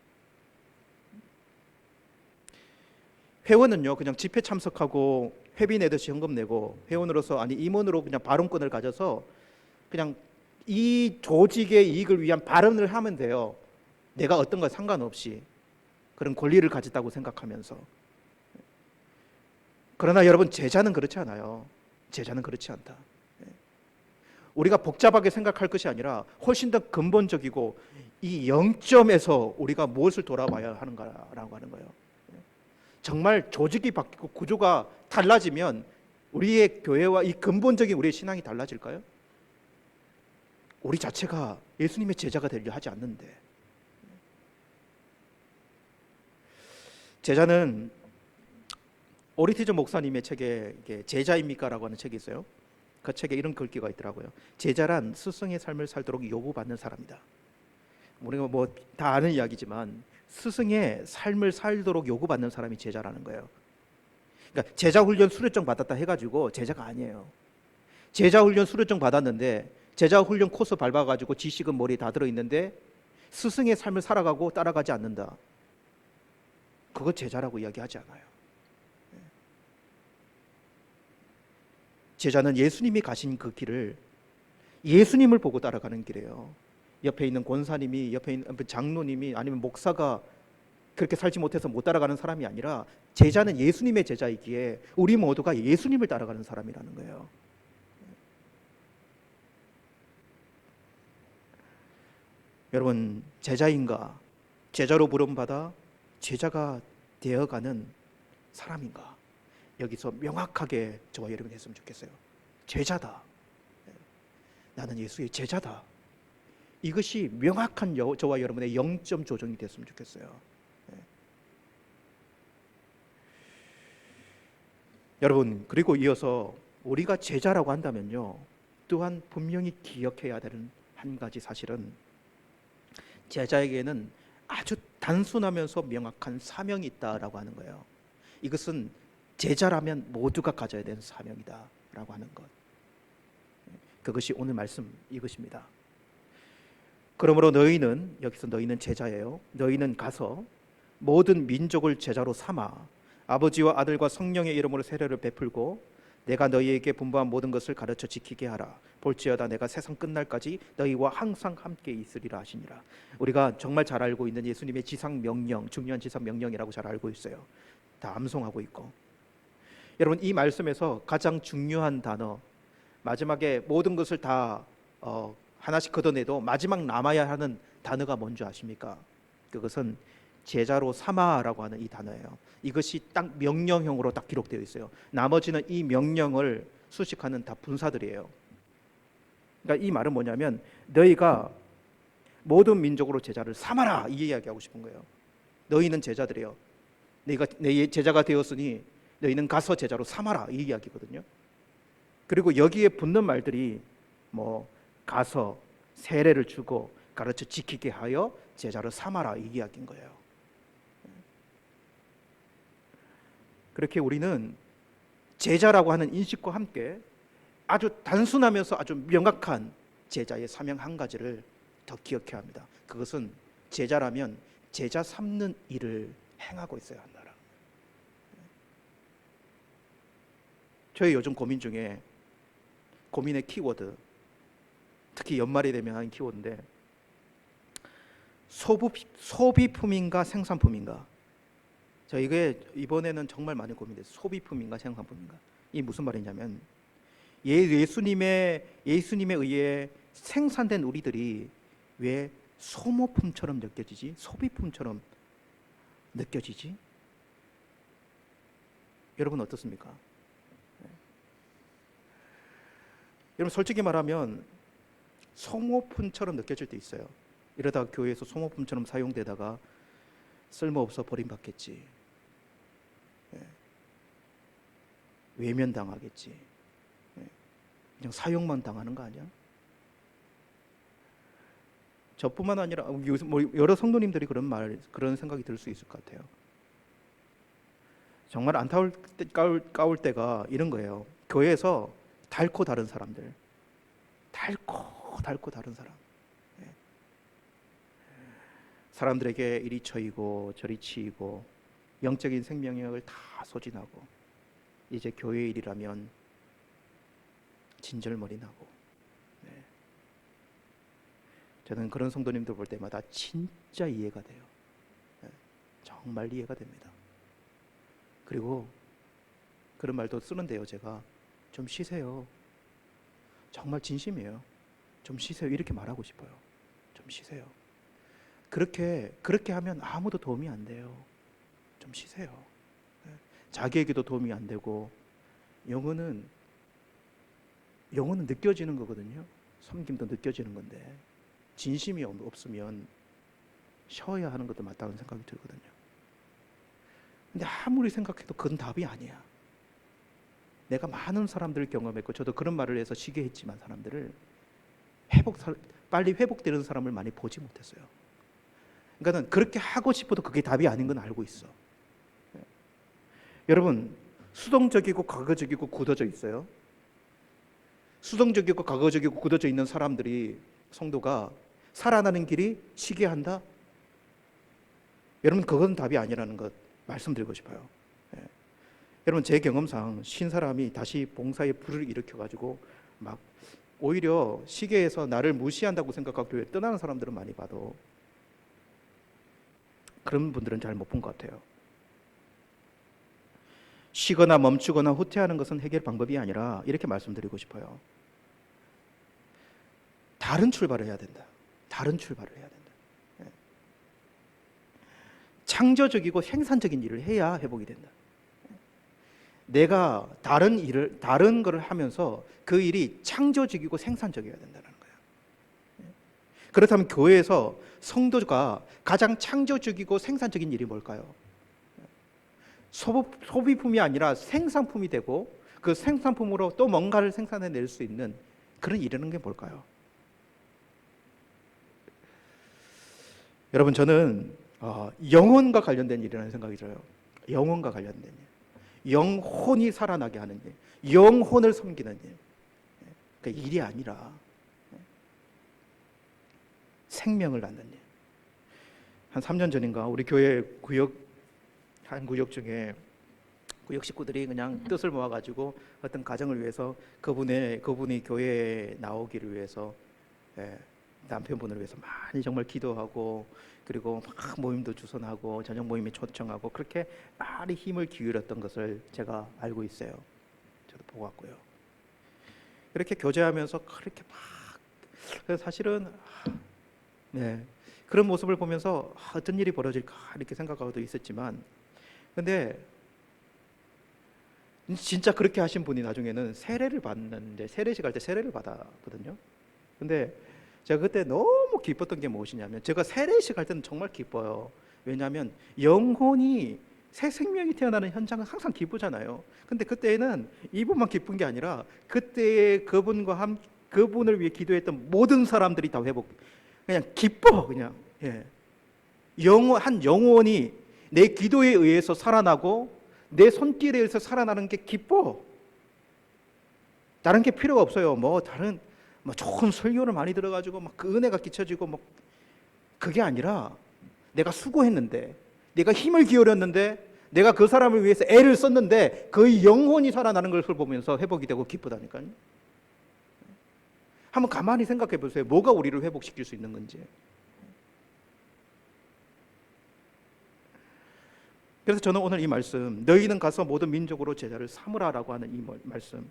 회원은요 그냥 집회 참석하고 회비 내듯이 헌금 내고, 회원으로서 아니 임원으로 그냥 발언권을 가져서 그냥 이 조직의 이익을 위한 발언을 하면 돼요. 내가 어떤 거 상관없이 그런 권리를 가졌다고 생각하면서. 그러나 여러분, 제자는 그렇지 않아요. 제자는 그렇지 않다. 우리가 복잡하게 생각할 것이 아니라 훨씬 더 근본적이고 이 영점에서 우리가 무엇을 돌아봐야 하는가라고 하는 거예요. 정말 조직이 바뀌고 구조가 달라지면 우리의 교회와 이 근본적인 우리의 신앙이 달라질까요? 우리 자체가 예수님의 제자가 되려 하지 않는데. 제자는 오리티즈 목사님의 책에 제자입니까? 라고 하는 책이 있어요. 그 책에 이런 글귀가 있더라고요. 제자란 스승의 삶을 살도록 요구받는 사람이다. 우리가 뭐 다 아는 이야기지만 스승의 삶을 살도록 요구받는 사람이 제자라는 거예요. 그러니까 제자 훈련 수료증 받았다 해가지고 제자가 아니에요. 제자 훈련 수료증 받았는데 제자 훈련 코스 밟아가지고 지식은 머리에 다 들어있는데 스승의 삶을 살아가고 따라가지 않는다. 그거 제자라고 이야기하지 않아요. 제자는 예수님이 가신 그 길을 예수님을 보고 따라가는 길이에요. 옆에 있는 권사님이, 옆에 있는 장로님이, 아니면 목사가 그렇게 살지 못해서 못 따라가는 사람이 아니라 제자는 예수님의 제자이기에 우리 모두가 예수님을 따라가는 사람이라는 거예요. 여러분, 제자인가? 제자로 부름받아 제자가 되어가는 사람인가? 여기서 명확하게 저와 여러분이 했으면 좋겠어요. 제자다. 나는 예수의 제자다. 이것이 명확한 저와 여러분의 영점 조정이 됐으면 좋겠어요. 여러분, 그리고 이어서 우리가 제자라고 한다면요, 또한 분명히 기억해야 되는 한 가지 사실은 제자에게는 아주 단순하면서 명확한 사명이 있다라고 하는 거예요. 이것은 제자라면 모두가 가져야 되는 사명이다라고 하는 것. 그것이 오늘 말씀 이것입니다. 그러므로 너희는, 여기서 너희는 제자예요. 너희는 가서 모든 민족을 제자로 삼아 아버지와 아들과 성령의 이름으로 세례를 베풀고 내가 너희에게 분부한 모든 것을 가르쳐 지키게 하라. 볼지어다 내가 세상 끝날까지 너희와 항상 함께 있으리라 하시니라. 우리가 정말 잘 알고 있는 예수님의 지상 명령, 중요한 지상 명령이라고 잘 알고 있어요. 다 암송하고 있고. 여러분, 이 말씀에서 가장 중요한 단어, 마지막에 모든 것을 다 하나씩 걷어내도 마지막 남아야 하는 단어가 뭔지 아십니까? 그것은 제자로 삼아라고 하는 이 단어예요. 이것이 딱 명령형으로 딱 기록되어 있어요. 나머지는 이 명령을 수식하는 다 분사들이에요. 그러니까 이 말은 뭐냐면 너희가 모든 민족으로 제자를 삼아라, 이 이야기하고 싶은 거예요. 너희는 제자들이에요. 너희가 내 제자가 되었으니 너희는 가서 제자로 삼아라, 이 이야기거든요. 그리고 여기에 붙는 말들이 뭐 가서 세례를 주고 가르쳐 지키게 하여 제자로 삼아라, 이 이야기인 거예요. 그렇게 우리는 제자라고 하는 인식과 함께 아주 단순하면서 아주 명확한 제자의 사명 한 가지를 더 기억해야 합니다. 그것은 제자라면 제자 삼는 일을 행하고 있어야 한다. 저희 요즘 고민 중에 고민의 키워드, 특히 연말이 되면 하는 키워드인데 소비품인가 생산품인가. 자, 이게 이번에는 정말 많이 고민돼요. 소비품인가 생산품인가. 이 무슨 말이냐면 예수님에 의해 생산된 우리들이 왜 소모품처럼 느껴지지? 소비품처럼 느껴지지? 여러분 어떻습니까? 여러분 솔직히 말하면 소모품처럼 느껴질 때 있어요. 이러다가 교회에서 소모품처럼 사용되다가 쓸모없어 버림받겠지, 외면당하겠지, 그냥 사용만 당하는 거 아니야? 저뿐만 아니라 뭐 여러 성도님들이 그런 생각이 들 수 있을 것 같아요. 정말 안타까울 때가 이런 거예요. 교회에서 닳고 다른 사람들, 닳고 다른 사람, 예. 사람들에게 이리 쳐이고 저리 치이고 영적인 생명력을 다 소진하고 이제 교회 일이라면 진절머리 나고, 네. 저는 그런 성도님들 볼 때마다 진짜 이해가 돼요. 네. 정말 이해가 됩니다. 그리고 그런 말도 쓰는데요, 제가 좀 쉬세요. 정말 진심이에요. 좀 쉬세요. 이렇게 말하고 싶어요. 좀 쉬세요. 그렇게 하면 아무도 도움이 안 돼요. 좀 쉬세요. 네. 자기에게도 도움이 안 되고 영혼은 느껴지는 거거든요. 섬김도 느껴지는 건데 진심이 없으면 쉬어야 하는 것도 맞다는 생각이 들거든요. 근데 아무리 생각해도 그건 답이 아니야. 내가 많은 사람들을 경험했고 저도 그런 말을 해서 쉬게 했지만 사람들을 빨리 회복되는 사람을 많이 보지 못했어요. 그러니까 그렇게 하고 싶어도 그게 답이 아닌 건 알고 있어. 여러분, 수동적이고 과거적이고 굳어져 있어요. 수동적이고 과거적이고 굳어져 있는 사람들이, 성도가 살아나는 길이 쉬게 한다? 여러분, 그건 답이 아니라는 것 말씀드리고 싶어요. 예. 여러분, 제 경험상 쉰 사람이 다시 봉사의 불을 일으켜가지고 막 오히려 시계에서 나를 무시한다고 생각하고 교회 떠나는 사람들은 많이 봐도 그런 분들은 잘 못 본 것 같아요. 쉬거나 멈추거나 후퇴하는 것은 해결 방법이 아니라 이렇게 말씀드리고 싶어요. 다른 출발을 해야 된다. 다른 출발을 해야 된다. 예. 창조적이고 생산적인 일을 해야 회복이 된다. 내가 다른 거를 하면서 그 일이 창조적이고 생산적이어야 된다는 거예요. 그렇다면 교회에서 성도가 가장 창조적이고 생산적인 일이 뭘까요? 소비품이 아니라 생산품이 되고 그 생산품으로 또 뭔가를 생산해낼 수 있는 그런 일이라는 게 뭘까요? 여러분, 저는 영혼과 관련된 일이라는 생각이 들어요. 영혼과 관련된 일, 영혼이 살아나게 하는 일, 영혼을 섬기는 일. 그러니까 일이 아니라 생명을 낳는 일. 한 3년 전인가 우리 교회 한 구역 중에 구역 식구들이 그냥 뜻을 모아가지고 어떤 가정을 위해서 그분이 교회에 나오기를 위해서, 남편분을 위해서 많이 정말 기도하고, 그리고 막 모임도 주선하고 저녁 모임에 초청하고 그렇게 많이 힘을 기울였던 것을 제가 알고 있어요. 저도 보고 왔고요. 이렇게 교제하면서 그렇게 막, 그래서 사실은 그런 모습을 보면서 어떤 일이 벌어질까 이렇게 생각하고도 있었지만, 근데 진짜 그렇게 하신 분이 나중에는 세례를 받는데, 세례식 할 때 세례를 받았거든요. 근데 제가 그때 너무 기뻤던 게 무엇이냐면, 제가 세례식 할 때는 정말 기뻐요. 왜냐하면 영혼이 새 생명이 태어나는 현장은 항상 기쁘잖아요. 근데 그때는 이분만 기쁜 게 아니라 그때의 그분을 위해 기도했던 모든 사람들이 다 그냥 기뻐. 그냥 한 영혼이 내 기도에 의해서 살아나고 내 손길에 의해서 살아나는 게 기뻐. 다른 게 필요가 없어요. 다른 좋은 설교를 많이 들어가지고 그 은혜가 끼쳐지고 그게 아니라, 내가 수고했는데, 내가 힘을 기울였는데, 내가 그 사람을 위해서 애를 썼는데 그 영혼이 살아나는 것을 보면서 회복이 되고 기쁘다니까요. 한번 가만히 생각해 보세요. 뭐가 우리를 회복시킬 수 있는 건지. 그래서 저는 오늘 이 말씀, 너희는 가서 모든 민족으로 제자를 삼으라라고 하는 이 말씀,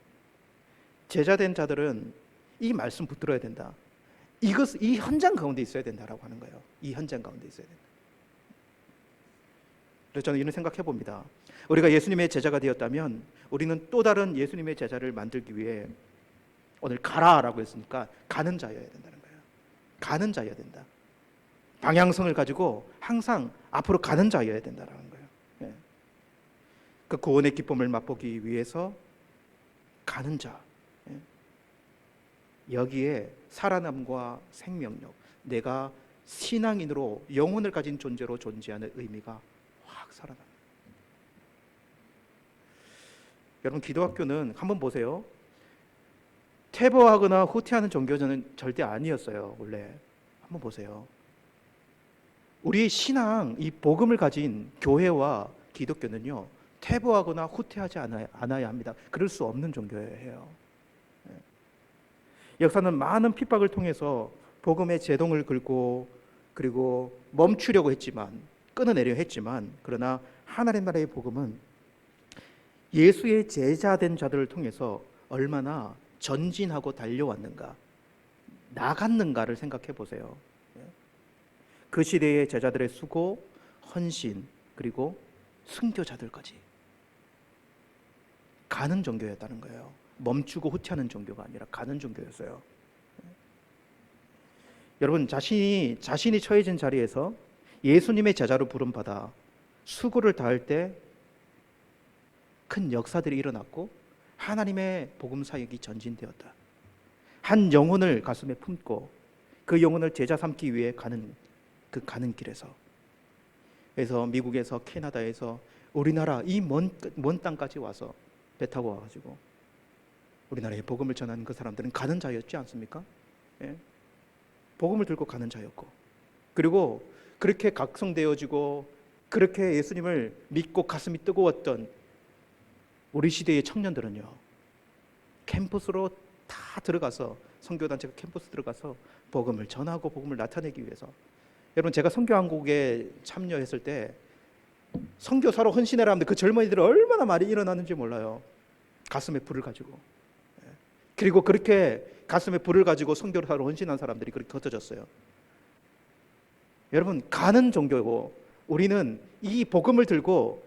제자된 자들은 이 말씀 붙들어야 된다. 이 현장 가운데 있어야 된다라고 하는 거예요. 이 현장 가운데 있어야 된다. 그래서 저는 이런 생각해 봅니다. 우리가 예수님의 제자가 되었다면 우리는 또 다른 예수님의 제자를 만들기 위해, 오늘 가라라고 했으니까 가는 자여야 된다는 거예요. 가는 자여야 된다. 방향성을 가지고 항상 앞으로 가는 자여야 된다는 거예요. 그 구원의 기쁨을 맛보기 위해서 가는 자. 여기에 살아남과 생명력, 내가 신앙인으로 영혼을 가진 존재로 존재하는 의미가 확 살아납니다. 여러분 기독교는 한번 보세요. 퇴보하거나 후퇴하는 종교는 절대 아니었어요. 원래 한번 보세요. 우리의 신앙, 이 복음을 가진 교회와 기독교는요, 퇴보하거나 후퇴하지 않아야 합니다. 그럴 수 없는 종교예요. 역사는 많은 핍박을 통해서 복음의 제동을 걸고 그리고 멈추려고 했지만, 끊어내려 했지만, 그러나 하나님 나라의 복음은 예수의 제자된 자들을 통해서 얼마나 전진하고 달려왔는가, 나갔는가를 생각해 보세요. 그 시대의 제자들의 수고, 헌신, 그리고 순교자들까지 가는 종교였다는 거예요. 멈추고 후퇴하는 종교가 아니라 가는 종교였어요. 여러분, 자신이 처해진 자리에서 예수님의 제자로 부름받아 수고를 다할 때 큰 역사들이 일어났고 하나님의 복음 사역이 전진되었다. 한 영혼을 가슴에 품고 그 영혼을 제자 삼기 위해 가는 길에서, 그래서 미국에서 캐나다에서 우리나라 이 먼 땅까지 와서 배 타고 와가지고 우리나라에 복음을 전하는 그 사람들은 가는 자였지 않습니까? 예? 복음을 들고 가는 자였고, 그리고 그렇게 각성되어지고 그렇게 예수님을 믿고 가슴이 뜨거웠던 우리 시대의 청년들은요, 캠퍼스로 다 들어가서, 선교단체가 캠퍼스 들어가서 복음을 전하고 복음을 나타내기 위해서, 여러분 제가 선교한국에 참여했을 때 선교사로 헌신해라 하는데 그 젊은이들이 얼마나 많이 일어나는지 몰라요. 가슴에 불을 가지고. 그리고 그렇게 가슴에 불을 가지고 선교사로 헌신한 사람들이 그렇게 흩어졌어요. 여러분, 가는 종교고 우리는 이 복음을 들고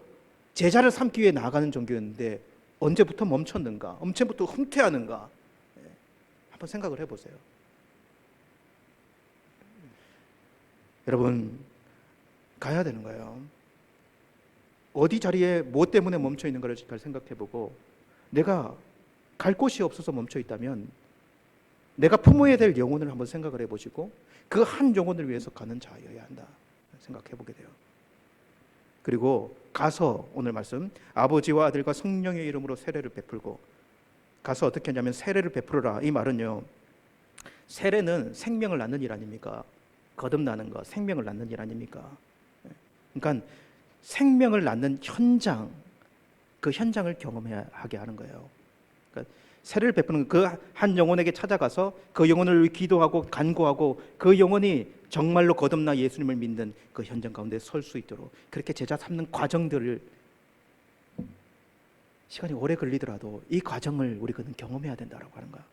제자를 삼기 위해 나아가는 종교였는데 언제부터 멈췄는가, 언제부터 후퇴하는가, 한번 생각을 해보세요. 여러분, 가야 되는 거예요. 어디 자리에 뭐 때문에 멈춰 있는 가를 잘 생각해보고, 내가 갈 곳이 없어서 멈춰 있다면 내가 품어야 될 영혼을 한번 생각을 해보시고 그 한 영혼을 위해서 가는 자여야 한다 생각해보게 돼요. 그리고 가서 오늘 말씀, 아버지와 아들과 성령의 이름으로 세례를 베풀고, 가서 어떻게 하냐면 세례를 베풀어라. 이 말은요, 세례는 생명을 낳는 일 아닙니까? 거듭나는 거, 생명을 낳는 일 아닙니까? 그러니까 생명을 낳는 현장, 그 현장을 경험하게 하는 거예요. 그러니까 세례를 베푸는 그 한 영혼에게 찾아가서 그 영혼을 위해 기도하고 간구하고 그 영혼이 정말로 거듭나 예수님을 믿는 그 현장 가운데 설 수 있도록, 그렇게 제자 삼는 과정들을, 시간이 오래 걸리더라도 이 과정을 우리는 경험해야 된다라고 하는 거야.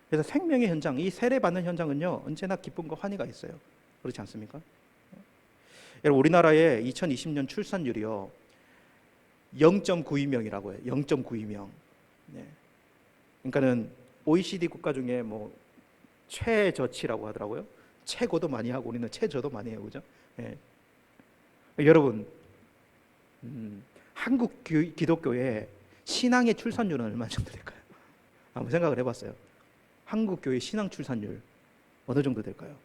그래서 생명의 현장, 이 세례 받는 현장은요, 언제나 기쁨과 환희가 있어요. 그렇지 않습니까? 여러분, 우리나라의 2020년 출산율이요 0.92명이라고 해요. 0.92명. 네. 그러니까는 OECD 국가 중에 뭐 최저치라고 하더라고요. 최고도 많이 하고 우리는 최저도 많이 해요, 그죠? 네. 여러분, 한국 기독교의 신앙의 출산율은 얼마 정도 될까요? 한번 생각을 해봤어요. 한국 교회 신앙 출산율 어느 정도 될까요?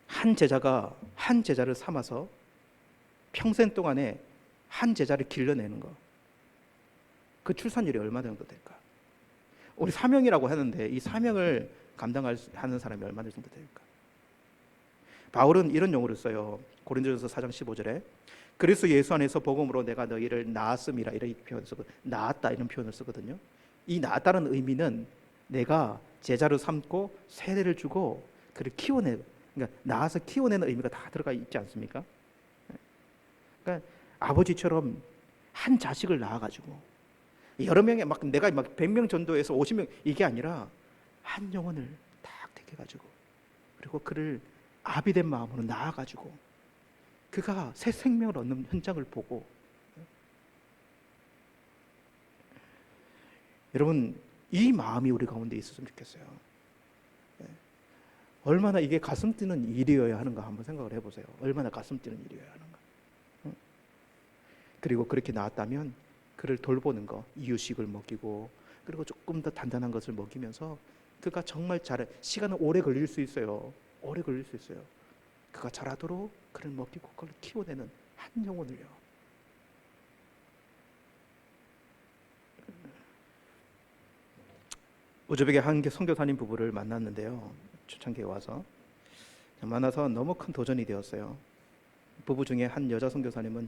한 제자가 한 제자를 삼아서 평생 동안에 한 제자를 길러내는 거, 그 출산율이 얼마 정도 될까? 우리 사명이라고 하는데 이 사명을 감당하는 사람이 얼마 정도 될까? 바울은 이런 용어를 써요. 고린도전서 4장 15절에 그리스도 예수 안에서 복음으로 내가 너희를 낳았음이라, 이런 표현을 쓰고, 낳았다 이런 표현을 쓰거든요. 이 낳았다는 의미는 내가 제자로 삼고 세례를 주고 그를 키워내, 그러니까 낳아서 키워내는 의미가 다 들어가 있지 않습니까? 그러니까 아버지처럼 한 자식을 낳아가지고 여러 명의 막 내가 막 100명 전도해서 50명 이게 아니라 한 영혼을 딱 택해가지고, 그리고 그를 아비된 마음으로 낳아가지고 그가 새 생명을 얻는 현장을 보고, 여러분 이 마음이 우리 가운데 있었으면 좋겠어요. 얼마나 이게 가슴 뛰는 일이어야 하는가 한번 생각을 해보세요. 얼마나 가슴 뛰는 일이어야 하는가. 그리고 그렇게 나왔다면 그를 돌보는 거, 이유식을 먹이고 그리고 조금 더 단단한 것을 먹이면서 그가 정말 시간은 오래 걸릴 수 있어요. 오래 걸릴 수 있어요. 그가 자라도록 그를 먹이고 그걸 키워내는 한 한 영혼을요. 우즈벡의 한 선교사님 부부를 만났는데요. 초창기에 와서 만나서 너무 큰 도전이 되었어요. 부부 중에 한 여자 선교사님은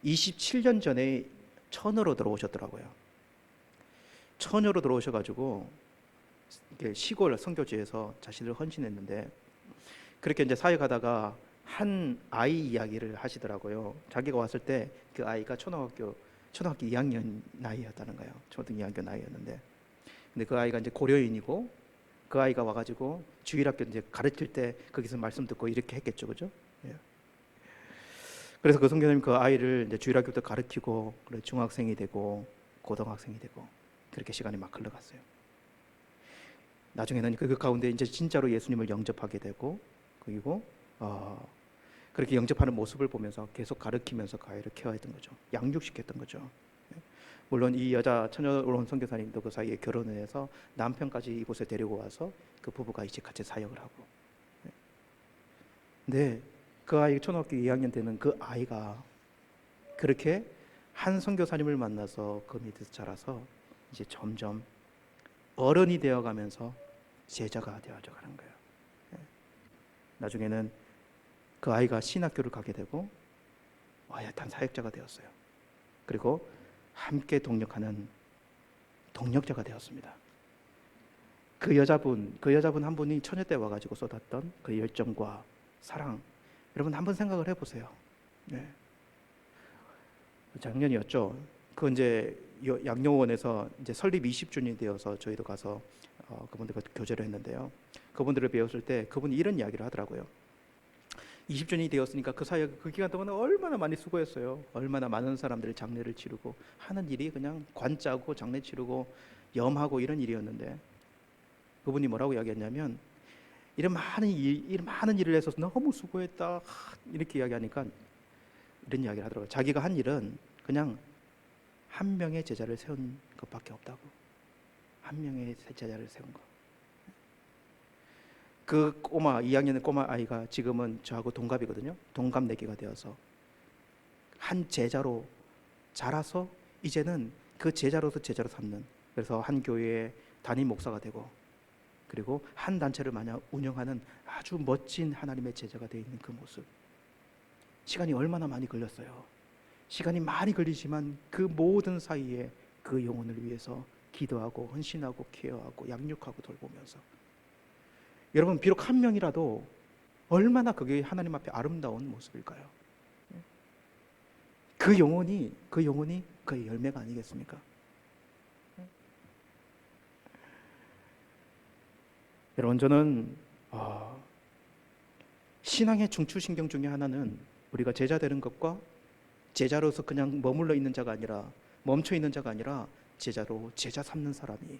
27년 전에 처녀로 들어오셨더라고요. 처녀로 들어오셔가지고 시골 선교지에서 자신을 헌신했는데, 그렇게 이제 사역하다가 한 아이 이야기를 하시더라고요. 자기가 왔을 때 그 아이가 초등학교 2학년 나이였다는 거예요. 초등 2학년 나이였는데, 근데 그 아이가 이제 고려인이고, 그 아이가 와가지고 주일학교 이제 가르칠 때 거기서 말씀 듣고 이렇게 했겠죠, 그죠? 예. 그래서 그 선교사님 그 아이를 이제 주일학교 때 가르치고, 그래 중학생이 되고 고등학생이 되고 그렇게 시간이 막 흘러갔어요. 나중에는 그 가운데 이제 진짜로 예수님을 영접하게 되고, 그리고 그렇게 영접하는 모습을 보면서 계속 가르치면서 그 아이를 케어했던 거죠. 양육시켰던 거죠. 물론 이 여자 처녀로 온 선교사님도 그 사이에 결혼을 해서 남편까지 이곳에 데리고 와서 그 부부가 이제 같이 사역을 하고. 근데 그 아이 초등학교 2학년 되는 그 아이가 그렇게 한 선교사님을 만나서 그 밑에서 자라서 이제 점점 어른이 되어가면서 제자가 되어져 가는 거예요. 나중에는 그 아이가 신학교를 가게 되고 와야탄 사역자가 되었어요. 그리고 함께 동력하는 동력자가 되었습니다. 그 여자분 한 분이 처녀 때 와가지고 쏟았던 그 열정과 사랑, 여러분 한번 생각을 해보세요. 네. 작년이었죠. 그 이제 양용원에서 이제 설립 20주년이 되어서 저희도 가서 그분들과 교제를 했는데요. 그분들을 배웠을 때 그분이 이런 이야기를 하더라고요. 20주년이 되었으니까 그 사이에 그 기간 동안 얼마나 많이 수고했어요. 얼마나 많은 사람들이 장례를 치르고 하는 일이 그냥 관 짜고 장례 치르고 염하고 이런 일이었는데, 그분이 뭐라고 이야기했냐면 이런 많은 일을 해서 너무 수고했다 이렇게 이야기하니까 이런 이야기를 하더라고요. 자기가 한 일은 그냥 한 명의 제자를 세운 것밖에 없다고. 한 명의 제자를 세운 거. 그 2학년의 꼬마 아이가 지금은 저하고 동갑이거든요. 동갑내기가 되어서 한 제자로 자라서 이제는 그 제자로서 제자로 삼는, 그래서 한 교회의 담임 목사가 되고, 그리고 한 단체를 마냥 운영하는 아주 멋진 하나님의 제자가 되어 있는 그 모습. 시간이 얼마나 많이 걸렸어요. 시간이 많이 걸리지만 그 모든 사이에 그 영혼을 위해서 기도하고 헌신하고 케어하고 양육하고 돌보면서, 여러분 비록 한 명이라도 얼마나 그게 하나님 앞에 아름다운 모습일까요? 그 영혼이 그의 열매가 아니겠습니까? 여러분 저는 신앙의 중추신경 중에 하나는 우리가 제자 되는 것과 제자로서 그냥 머물러 있는 자가 아니라, 멈춰 있는 자가 아니라 제자로 제자 삼는 사람이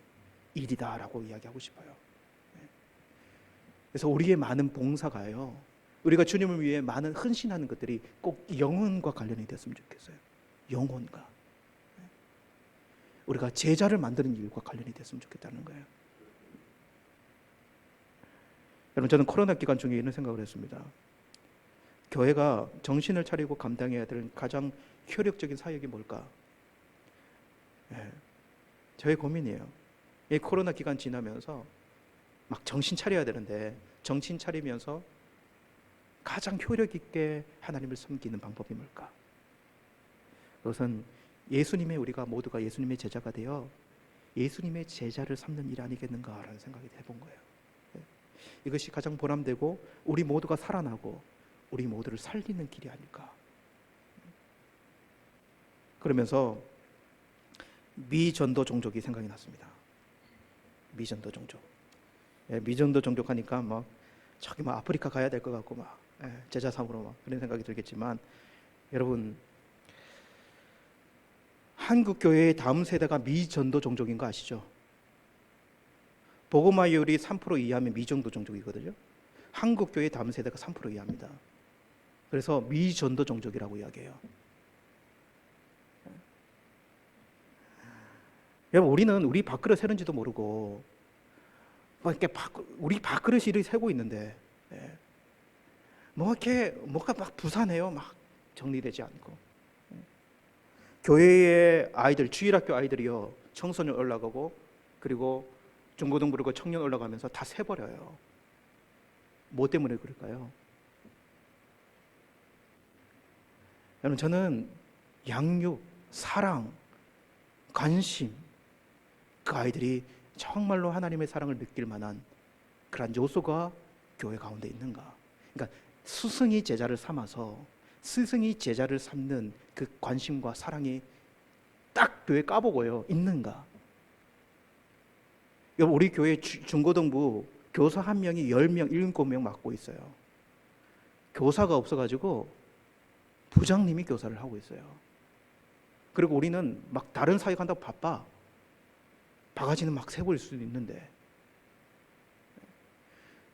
일이다라고 이야기하고 싶어요. 그래서 우리의 많은 봉사가요, 우리가 주님을 위해 많은 헌신하는 것들이 꼭 영혼과 관련이 됐으면 좋겠어요. 영혼과 우리가 제자를 만드는 일과 관련이 됐으면 좋겠다는 거예요. 여러분 저는 코로나 기간 중에 이런 생각을 했습니다. 교회가 정신을 차리고 감당해야 될 가장 효력적인 사역이 뭘까? 저의 고민이에요. 이 코로나 기간 지나면서 막 정신 차려야 되는데, 정신 차리면서 가장 효력 있게 하나님을 섬기는 방법이 뭘까? 그것은 우리가 모두가 예수님의 제자가 되어 예수님의 제자를 삼는 일 아니겠는가라는 생각이 해본 거예요. 이것이 가장 보람되고 우리 모두가 살아나고 우리 모두를 살리는 길이 아닐까. 그러면서 미전도 종족이 생각이 났습니다. 미전도 종족. 미전도 종족 하니까 막 저기 막 아프리카 가야 될 것 같고 막 제자 삼으로 막 그런 생각이 들겠지만, 여러분 한국 교회의 다음 세대가 미전도 종족인 거 아시죠? 복음화율이 3% 이하면 미전도 종족이거든요. 한국 교회의 다음 세대가 3% 이하입니다. 그래서 미전도 종족이라고 이야기해요. 여러분 우리는 우리 밥그릇 세는지도 모르고 이렇게 우리 밥그릇이 세고 있는데, 뭐 이렇게 뭐가 막 부산해요. 막 정리되지 않고, 교회의 아이들, 주일학교 아이들이요, 청소년 올라가고 그리고 중고등부 그리고 청년 올라가면서 다 새버려요. 뭐 때문에 그럴까요? 여러분, 저는 양육, 사랑, 관심, 그 아이들이 정말로 하나님의 사랑을 느낄 만한 그런 요소가 교회 가운데 있는가? 그러니까 스승이 제자를 삼아서 스승이 제자를 삼는 그 관심과 사랑이 딱 교회 까보고요 있는가? 여러분, 우리 교회 중고등부 교사 한 명이 10명, 7명 맡고 있어요. 교사가 없어가지고 부장님이 교사를 하고 있어요. 그리고 우리는 막 다른 사역 한다고 바빠. 바가지는 막 세고 있을 수도 있는데,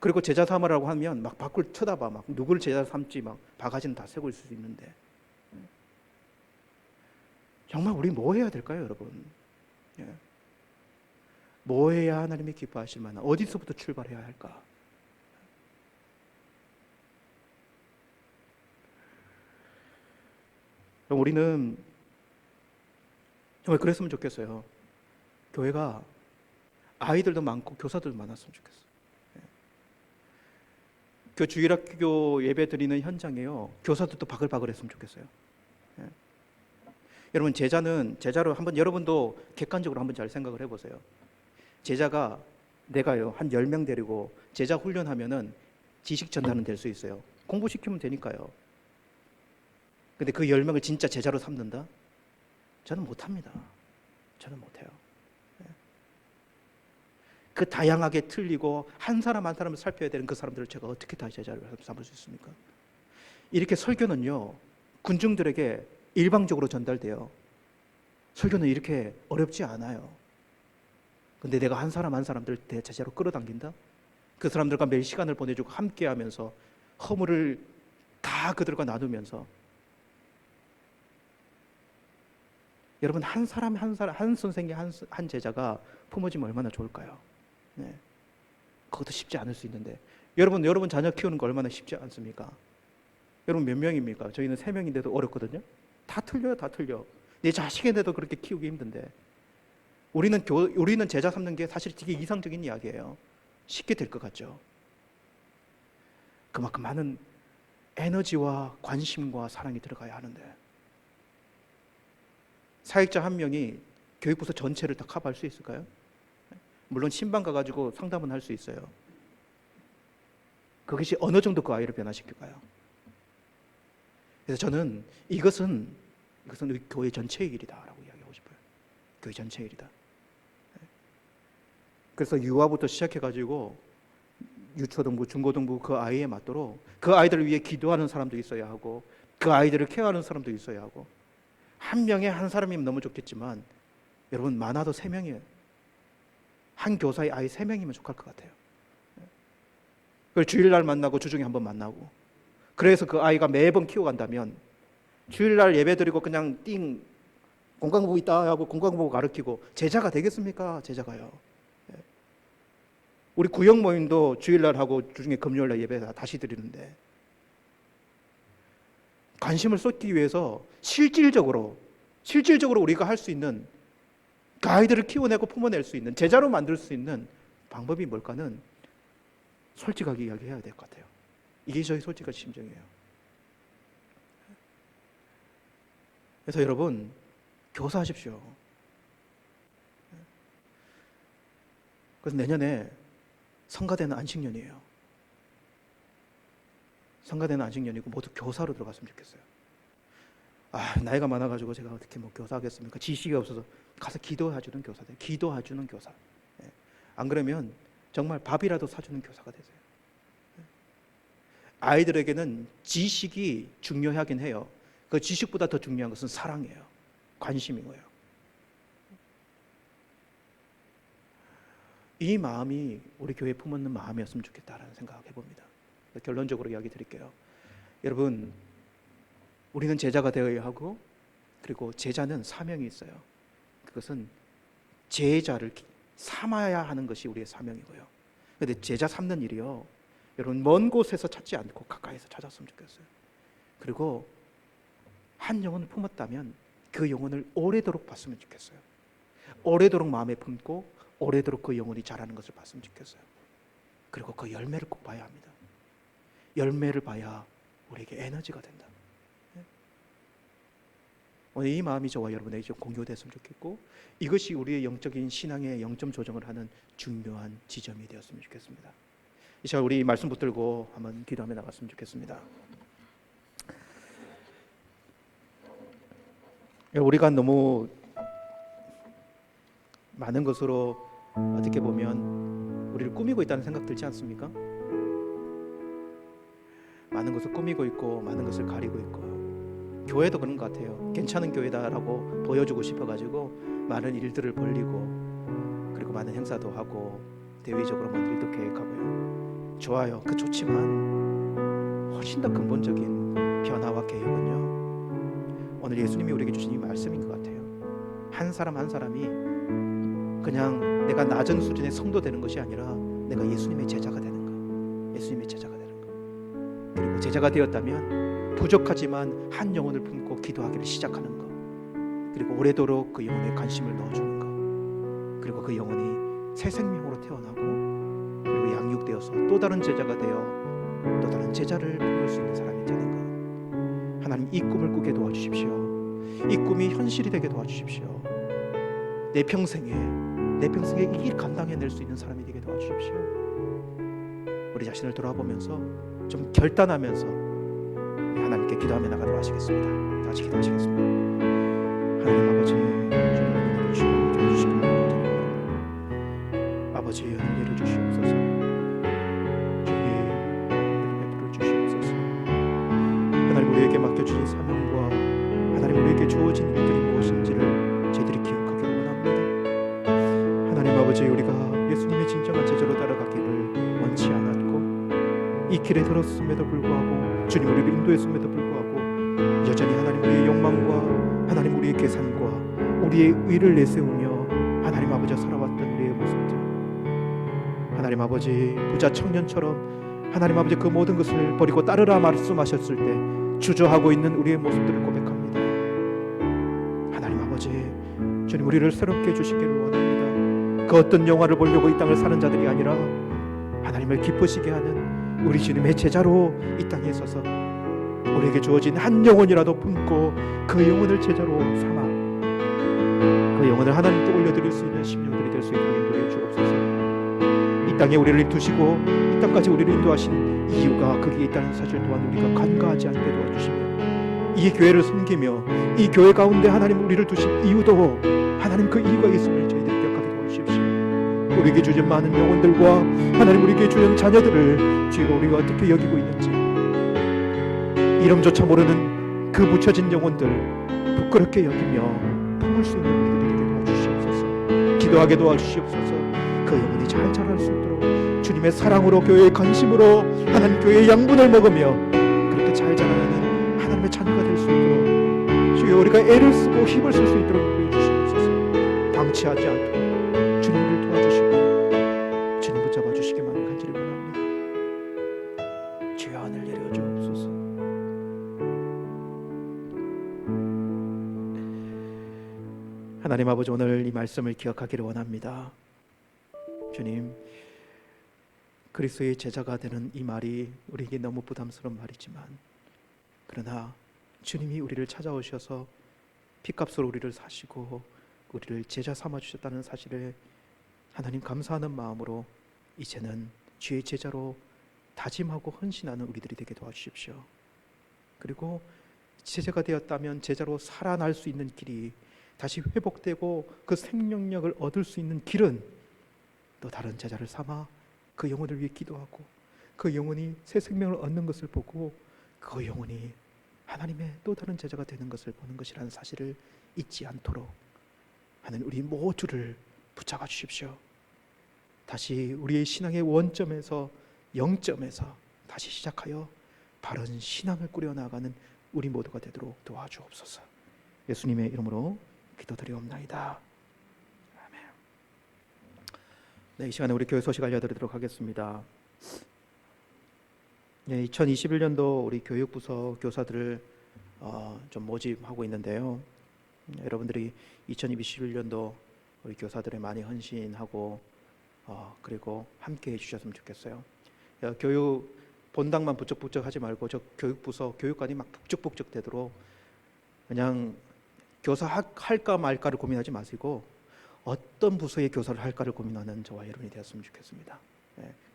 그리고 제자 삼으라고 하면 막 밖을 쳐다봐. 막 누굴 제자 삼지 막 바가지는 다 세고 있을 수도 있는데, 정말 우리 뭐 해야 될까요, 여러분? 뭐 해야 하나님이 기뻐하실 만한, 어디서부터 출발해야 할까? 우리는 정말 그랬으면 좋겠어요. 교회가 아이들도 많고 교사들도 많았으면 좋겠어요. 그 주일학교 예배 드리는 현장에요, 교사들도 바글바글 했으면 좋겠어요. 여러분, 제자로 한번 여러분도 객관적으로 한번 잘 생각을 해보세요. 제자가, 내가요 한 10명 데리고 제자 훈련하면은 지식 전달은 될 수 있어요. 공부시키면 되니까요. 근데 그 10명을 진짜 제자로 삼는다? 저는 못합니다. 저는 못해요. 그 다양하게 틀리고 한 사람 한 사람을 살펴야 되는 그 사람들을 제가 어떻게 다 제자를 삼을 수 있습니까? 이렇게 설교는요, 군중들에게 일방적으로 전달돼요. 설교는 이렇게 어렵지 않아요. 근데 내가 한 사람 한 사람들 제자로 끌어당긴다? 그 사람들과 매일 시간을 보내주고 함께하면서 허물을 다 그들과 나누면서, 여러분, 한 사람 한 사람, 한 선생님 한 제자가 품어지면 얼마나 좋을까요? 네. 그것도 쉽지 않을 수 있는데, 여러분 자녀 키우는 거 얼마나 쉽지 않습니까? 여러분 몇 명입니까? 저희는 3명인데도 어렵거든요. 다 틀려요, 다 틀려. 내 자식인데도 그렇게 키우기 힘든데, 우리는 제자 삼는 게 사실 되게 이상적인 이야기예요. 쉽게 될 것 같죠? 그만큼 많은 에너지와 관심과 사랑이 들어가야 하는데, 사역자 한 명이 교육부서 전체를 다 커버할 수 있을까요? 물론 신방 가가지고 상담은 할 수 있어요. 그것이 어느 정도 그 아이를 변화시킬까요? 그래서 저는 이것은 교회 전체의 일이다라고 이야기하고 싶어요. 교회 전체의 일이다. 그래서 유아부터 시작해가지고 유초등부, 중고등부 그 아이에 맞도록 그 아이들을 위해 기도하는 사람도 있어야 하고, 그 아이들을 케어하는 사람도 있어야 하고, 한 명에 한 사람이면 너무 좋겠지만, 여러분 많아도 3명이에요. 한 교사의 아이 3명이면 족할 것 같아요. 그걸 주일날 만나고 주중에 한번 만나고, 그래서 그 아이가 매번 키워간다면 주일날 예배 드리고 그냥 공강부 있다 하고 공강부 가르치고 제자가 되겠습니까? 제자가요. 우리 구역 모임도 주일날 하고 주중에 금요일날 예배 다시 드리는데, 관심을 쏟기 위해서 실질적으로 우리가 할 수 있는, 그 아이들을 키워내고 품어낼 수 있는, 제자로 만들 수 있는 방법이 뭘까는 솔직하게 이야기해야 될 것 같아요. 이게 저희 솔직한 심정이에요. 그래서 여러분, 교사하십시오. 그래서 내년에 성가대는 안식년이에요. 성가대는 안식년이고 모두 교사로 들어갔으면 좋겠어요. 나이가 많아가지고 제가 어떻게 교사하겠습니까? 지식이 없어서 가서 기도해주는 교사들, 기도해주는 교사. 안 그러면 정말 밥이라도 사주는 교사가 되세요. 아이들에게는 지식이 중요하긴 해요. 그 지식보다 더 중요한 것은 사랑이에요. 관심인 거예요. 이 마음이 우리 교회에 품었는 마음이었으면 좋겠다라는 생각을 해봅니다. 결론적으로 이야기 드릴게요. 여러분, 우리는 제자가 되어야 하고, 그리고 제자는 사명이 있어요. 그것은 제자를 삼아야 하는 것이 우리의 사명이고요. 그런데 제자 삼는 일이요, 여러분 먼 곳에서 찾지 않고 가까이서 찾았으면 좋겠어요. 그리고 한 영혼을 품었다면 그 영혼을 오래도록 봤으면 좋겠어요. 오래도록 마음에 품고 오래도록 그 영혼이 자라는 것을 봤으면 좋겠어요. 그리고 그 열매를 꼭 봐야 합니다. 열매를 봐야 우리에게 에너지가 된다. 오늘 이 마음이 저와 여러분에게 좀 공유됐으면 좋겠고, 이것이 우리의 영적인 신앙의 영점 조정을 하는 중요한 지점이 되었으면 좋겠습니다. 이 시간 우리 말씀 붙들고 한번 기도하며 나갔으면 좋겠습니다. 우리가 너무 많은 것으로 어떻게 보면 우리를 꾸미고 있다는 생각 들지 않습니까? 많은 것을 꾸미고 있고 많은 것을 가리고 있고, 교회도 그런 것 같아요. 괜찮은 교회다라고 보여주고 싶어가지고 많은 일들을 벌리고, 그리고 많은 행사도 하고 대외적으로 많은 일도 계획하고요. 좋아요. 그 좋지만 훨씬 더 근본적인 변화와 개혁은요, 오늘 예수님이 우리에게 주신 이 말씀인 것 같아요. 한 사람 한 사람이 그냥 내가 낮은 수준의 성도 되는 것이 아니라 내가 예수님의 제자가 되는 것, 예수님의 제자가 되는 것. 그리고 제자가 되었다면 부족하지만 한 영혼을 품고 기도하기를 시작하는 것, 그리고 오래도록 그 영혼에 관심을 넣어주는 것, 그리고 그 영혼이 새 생명으로 태어나고 그리고 양육되어서 또 다른 제자가 되어 또 다른 제자를 품을 수 있는 사람이 되는 것. 하나님, 이 꿈을 꾸게 도와주십시오. 이 꿈이 현실이 되게 도와주십시오. 내 평생에 이 길 감당해낼 수 있는 사람이 되게 도와주십시오. 우리 자신을 돌아보면서 좀 결단하면서 하나님께 기도하며 나가도록 하시겠습니다. 다 같이 기도하시겠습니다. 하나님 아버지, 주님 주시옵소서. 아버지, 은혜를 주시옵소서. 주님, 은혜를 베풀어 주시옵소서. 하나님, 우리에게 맡겨주신 사명과 하나님 우리에게 주어진 일들이 무엇인지를 저희들이 기억하기를 원합니다. 하나님 아버지, 우리가 예수님의 진정한 제자로 따라가기를 원치 않았고, 이 길에 들었음에도 불구하고 주님 우리를 인도했음에도 불구하고 여전히 하나님 우리의 욕망과 하나님 우리의 계산과 우리의 의를 내세우며 하나님 아버지 살아왔던 우리의 모습들, 하나님 아버지 부자 청년처럼 하나님 아버지 그 모든 것을 버리고 따르라 말씀하셨을 때 주저하고 있는 우리의 모습들을 고백합니다. 하나님 아버지, 주님 우리를 새롭게 해주시기를 원합니다. 그 어떤 영화를 보려고 이 땅을 사는 자들이 아니라 하나님을 기쁘시게 하는 우리 주님의 제자로 이 땅에 서서 우리에게 주어진 한 영혼이라도 품고 그 영혼을 제자로 삼아 그 영혼을 하나님께 올려드릴 수 있는 심령들이 될 수 있도록 인도해 주옵소서. 이 땅에 우리를 두시고 이 땅까지 우리를 인도하신 이유가 거기에 있다는 사실 또한 우리가 간과하지 않게 도와주시며, 이 교회를 섬기며 이 교회 가운데 하나님 우리를 두신 이유도 하나님 그 이유가 있음을 저희들이 기억하게 도와주십시오. 우리에게 주신 많은 영혼들과 하나님 우리에게 주신 자녀들을 주가 우리가 어떻게 여기고 있는지, 이름조차 모르는 그 묻혀진 영혼들 부끄럽게 여기며 품을 수 있는 우리들이 되게 도와주시옵소서. 기도하게 도와주시옵소서. 그 영혼이 잘 자랄 수 있도록 주님의 사랑으로, 교회의 관심으로 하나님 교회의 양분을 먹으며 그렇게 잘 자라나는 하나님의 자녀가 될 수 있도록 주여 우리가 애를 쓰고 힘을 쓸 수 있도록 인도해 주시옵소서. 방치하지 않도록 주님 우리를 도와주시고 주님 붙잡아 주시기만 간절히 원합니다. 주여 하늘 내려 주옵소서. 하나님 아버지, 오늘 이 말씀을 기억하기를 원합니다. 주님, 그리스도의 제자가 되는 이 말이 우리에게 너무 부담스러운 말이지만, 그러나 주님이 우리를 찾아오셔서 핏값으로 우리를 사시고 우리를 제자 삼아 주셨다는 사실에 하나님 감사하는 마음으로 이제는 주의 제자로 다짐하고 헌신하는 우리들이 되게 도와주십시오. 그리고 제자가 되었다면 제자로 살아날 수 있는 길이 다시 회복되고 그 생명력을 얻을 수 있는 길은 또 다른 제자를 삼아 그 영혼을 위해 기도하고 그 영혼이 새 생명을 얻는 것을 보고 그 영혼이 하나님의 또 다른 제자가 되는 것을 보는 것이라는 사실을 잊지 않도록 하는 우리 모두를 붙잡아 주십시오. 다시 우리의 신앙의 원점에서, 영점에서 다시 시작하여 바른 신앙을 꾸려나가는 우리 모두가 되도록 도와주옵소서. 예수님의 이름으로 기도드리옵나이다. 아멘. 네, 이 시간에 우리 교회 소식 알려드리도록 하겠습니다. 2021년도 우리 교육부서 교사들을 좀 모집하고 있는데요. 여러분들이 2021년도 우리 교사들의 많이 헌신하고 그리고 함께 해주셨으면 좋겠어요. 교육 본당만 부쩍부쩍 하지 말고 저 교육부서 교육관이 막 북적북적 되도록 그냥 교사 할까 말까를 고민하지 마시고 어떤 부서의 교사를 할까를 고민하는 저와 여러분이 되었으면 좋겠습니다.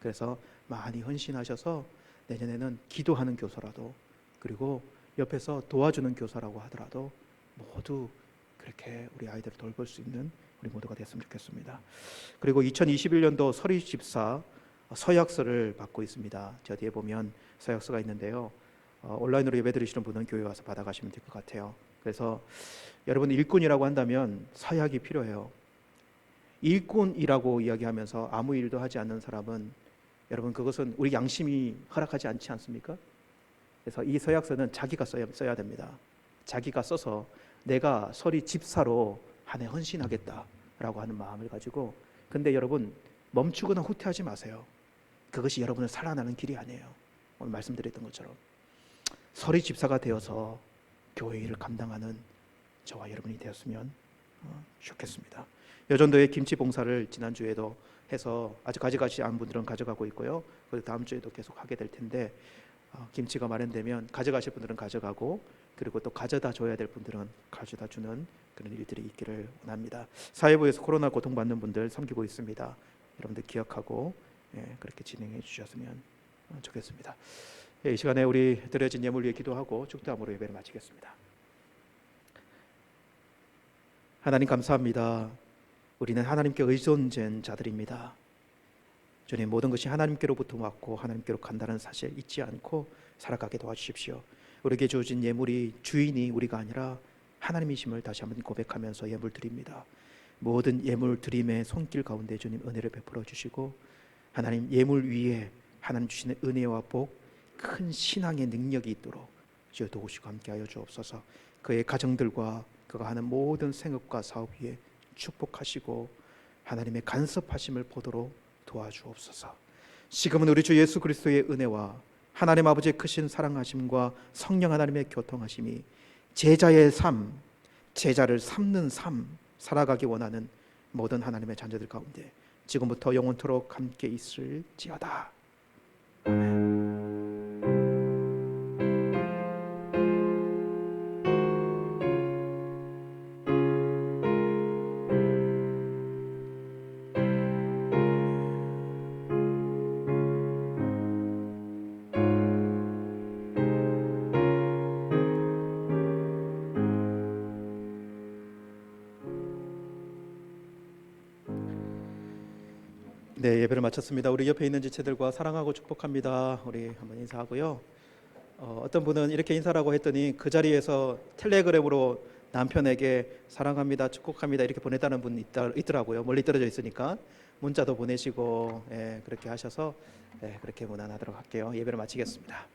그래서 많이 헌신하셔서 내년에는 기도하는 교사라도 그리고 옆에서 도와주는 교사라고 하더라도 모두 그렇게 우리 아이들을 돌볼 수 있는 우리 모두가 됐으면 좋겠습니다. 그리고 2021년도 서리 집사 서약서를 받고 있습니다. 저 뒤에 보면 서약서가 있는데요. 온라인으로 예배 드리시는 분은 교회 와서 받아가시면 될 것 같아요. 그래서 여러분 일꾼이라고 한다면 서약이 필요해요. 일꾼이라고 이야기하면서 아무 일도 하지 않는 사람은 여러분 그것은 우리 양심이 허락하지 않지 않습니까? 그래서 이 서약서는 자기가 써야 됩니다. 자기가 써서 내가 서리 집사로 한 해 헌신하겠다라고 하는 마음을 가지고 근데 여러분 멈추거나 후퇴하지 마세요. 그것이 여러분을 살아나는 길이 아니에요. 오늘 말씀드렸던 것처럼 서리 집사가 되어서 교회 일을 감당하는 저와 여러분이 되었으면 좋겠습니다. 여전도의 김치 봉사를 지난주에도 해서 아직 가져가지 않은 분들은 가져가고 있고요. 그리고 다음 주에도 계속 하게 될 텐데 김치가 마련되면 가져가실 분들은 가져가고 그리고 또 가져다 줘야 될 분들은 가져다 주는 그런 일들이 있기를 원합니다. 사회부에서 코로나 고통받는 분들 섬기고 있습니다. 여러분들 기억하고 그렇게 진행해 주셨으면 좋겠습니다. 이 시간에 우리 드려진 예물 위해 기도하고 축도함으로 예배를 마치겠습니다. 하나님 감사합니다. 우리는 하나님께 의존된 자들입니다. 주님 모든 것이 하나님께로부터 왔고 하나님께로 간다는 사실 잊지 않고 살아가게 도와주십시오. 우리에게 주어진 예물이 주인이 우리가 아니라 하나님이심을 다시 한번 고백하면서 예물 드립니다. 모든 예물 드림의 손길 가운데 주님 은혜를 베풀어 주시고 하나님 예물 위에 하나님 주시는 은혜와 복 큰 신앙의 능력이 있도록 주여 도우시고 함께하여 주옵소서. 그의 가정들과 그가 하는 모든 생업과 사업 위에 축복하시고 하나님의 간섭하심을 보도록 도와주옵소서. 지금은 우리 주 예수 그리스도의 은혜와 하나님 아버지의 크신 사랑하심과 성령 하나님의 교통하심이 제자의 삶, 제자를 삼는 삶 살아가기 원하는 모든 하나님의 자녀들 가운데 지금부터 영원토록 함께 있을지어다. 아멘. 네, 예배를 마쳤습니다. 우리 옆에 있는 지체들과 사랑하고 축복합니다. 우리 한번 인사하고요. 어떤 분은 이렇게 인사라고 했더니 그 자리에서 텔레그램으로 남편에게 사랑합니다, 축복합니다 이렇게 보냈다는 분 있더라고요. 멀리 떨어져 있으니까 문자도 보내시고 그렇게 하셔서 그렇게 무난하도록 할게요. 예배를 마치겠습니다.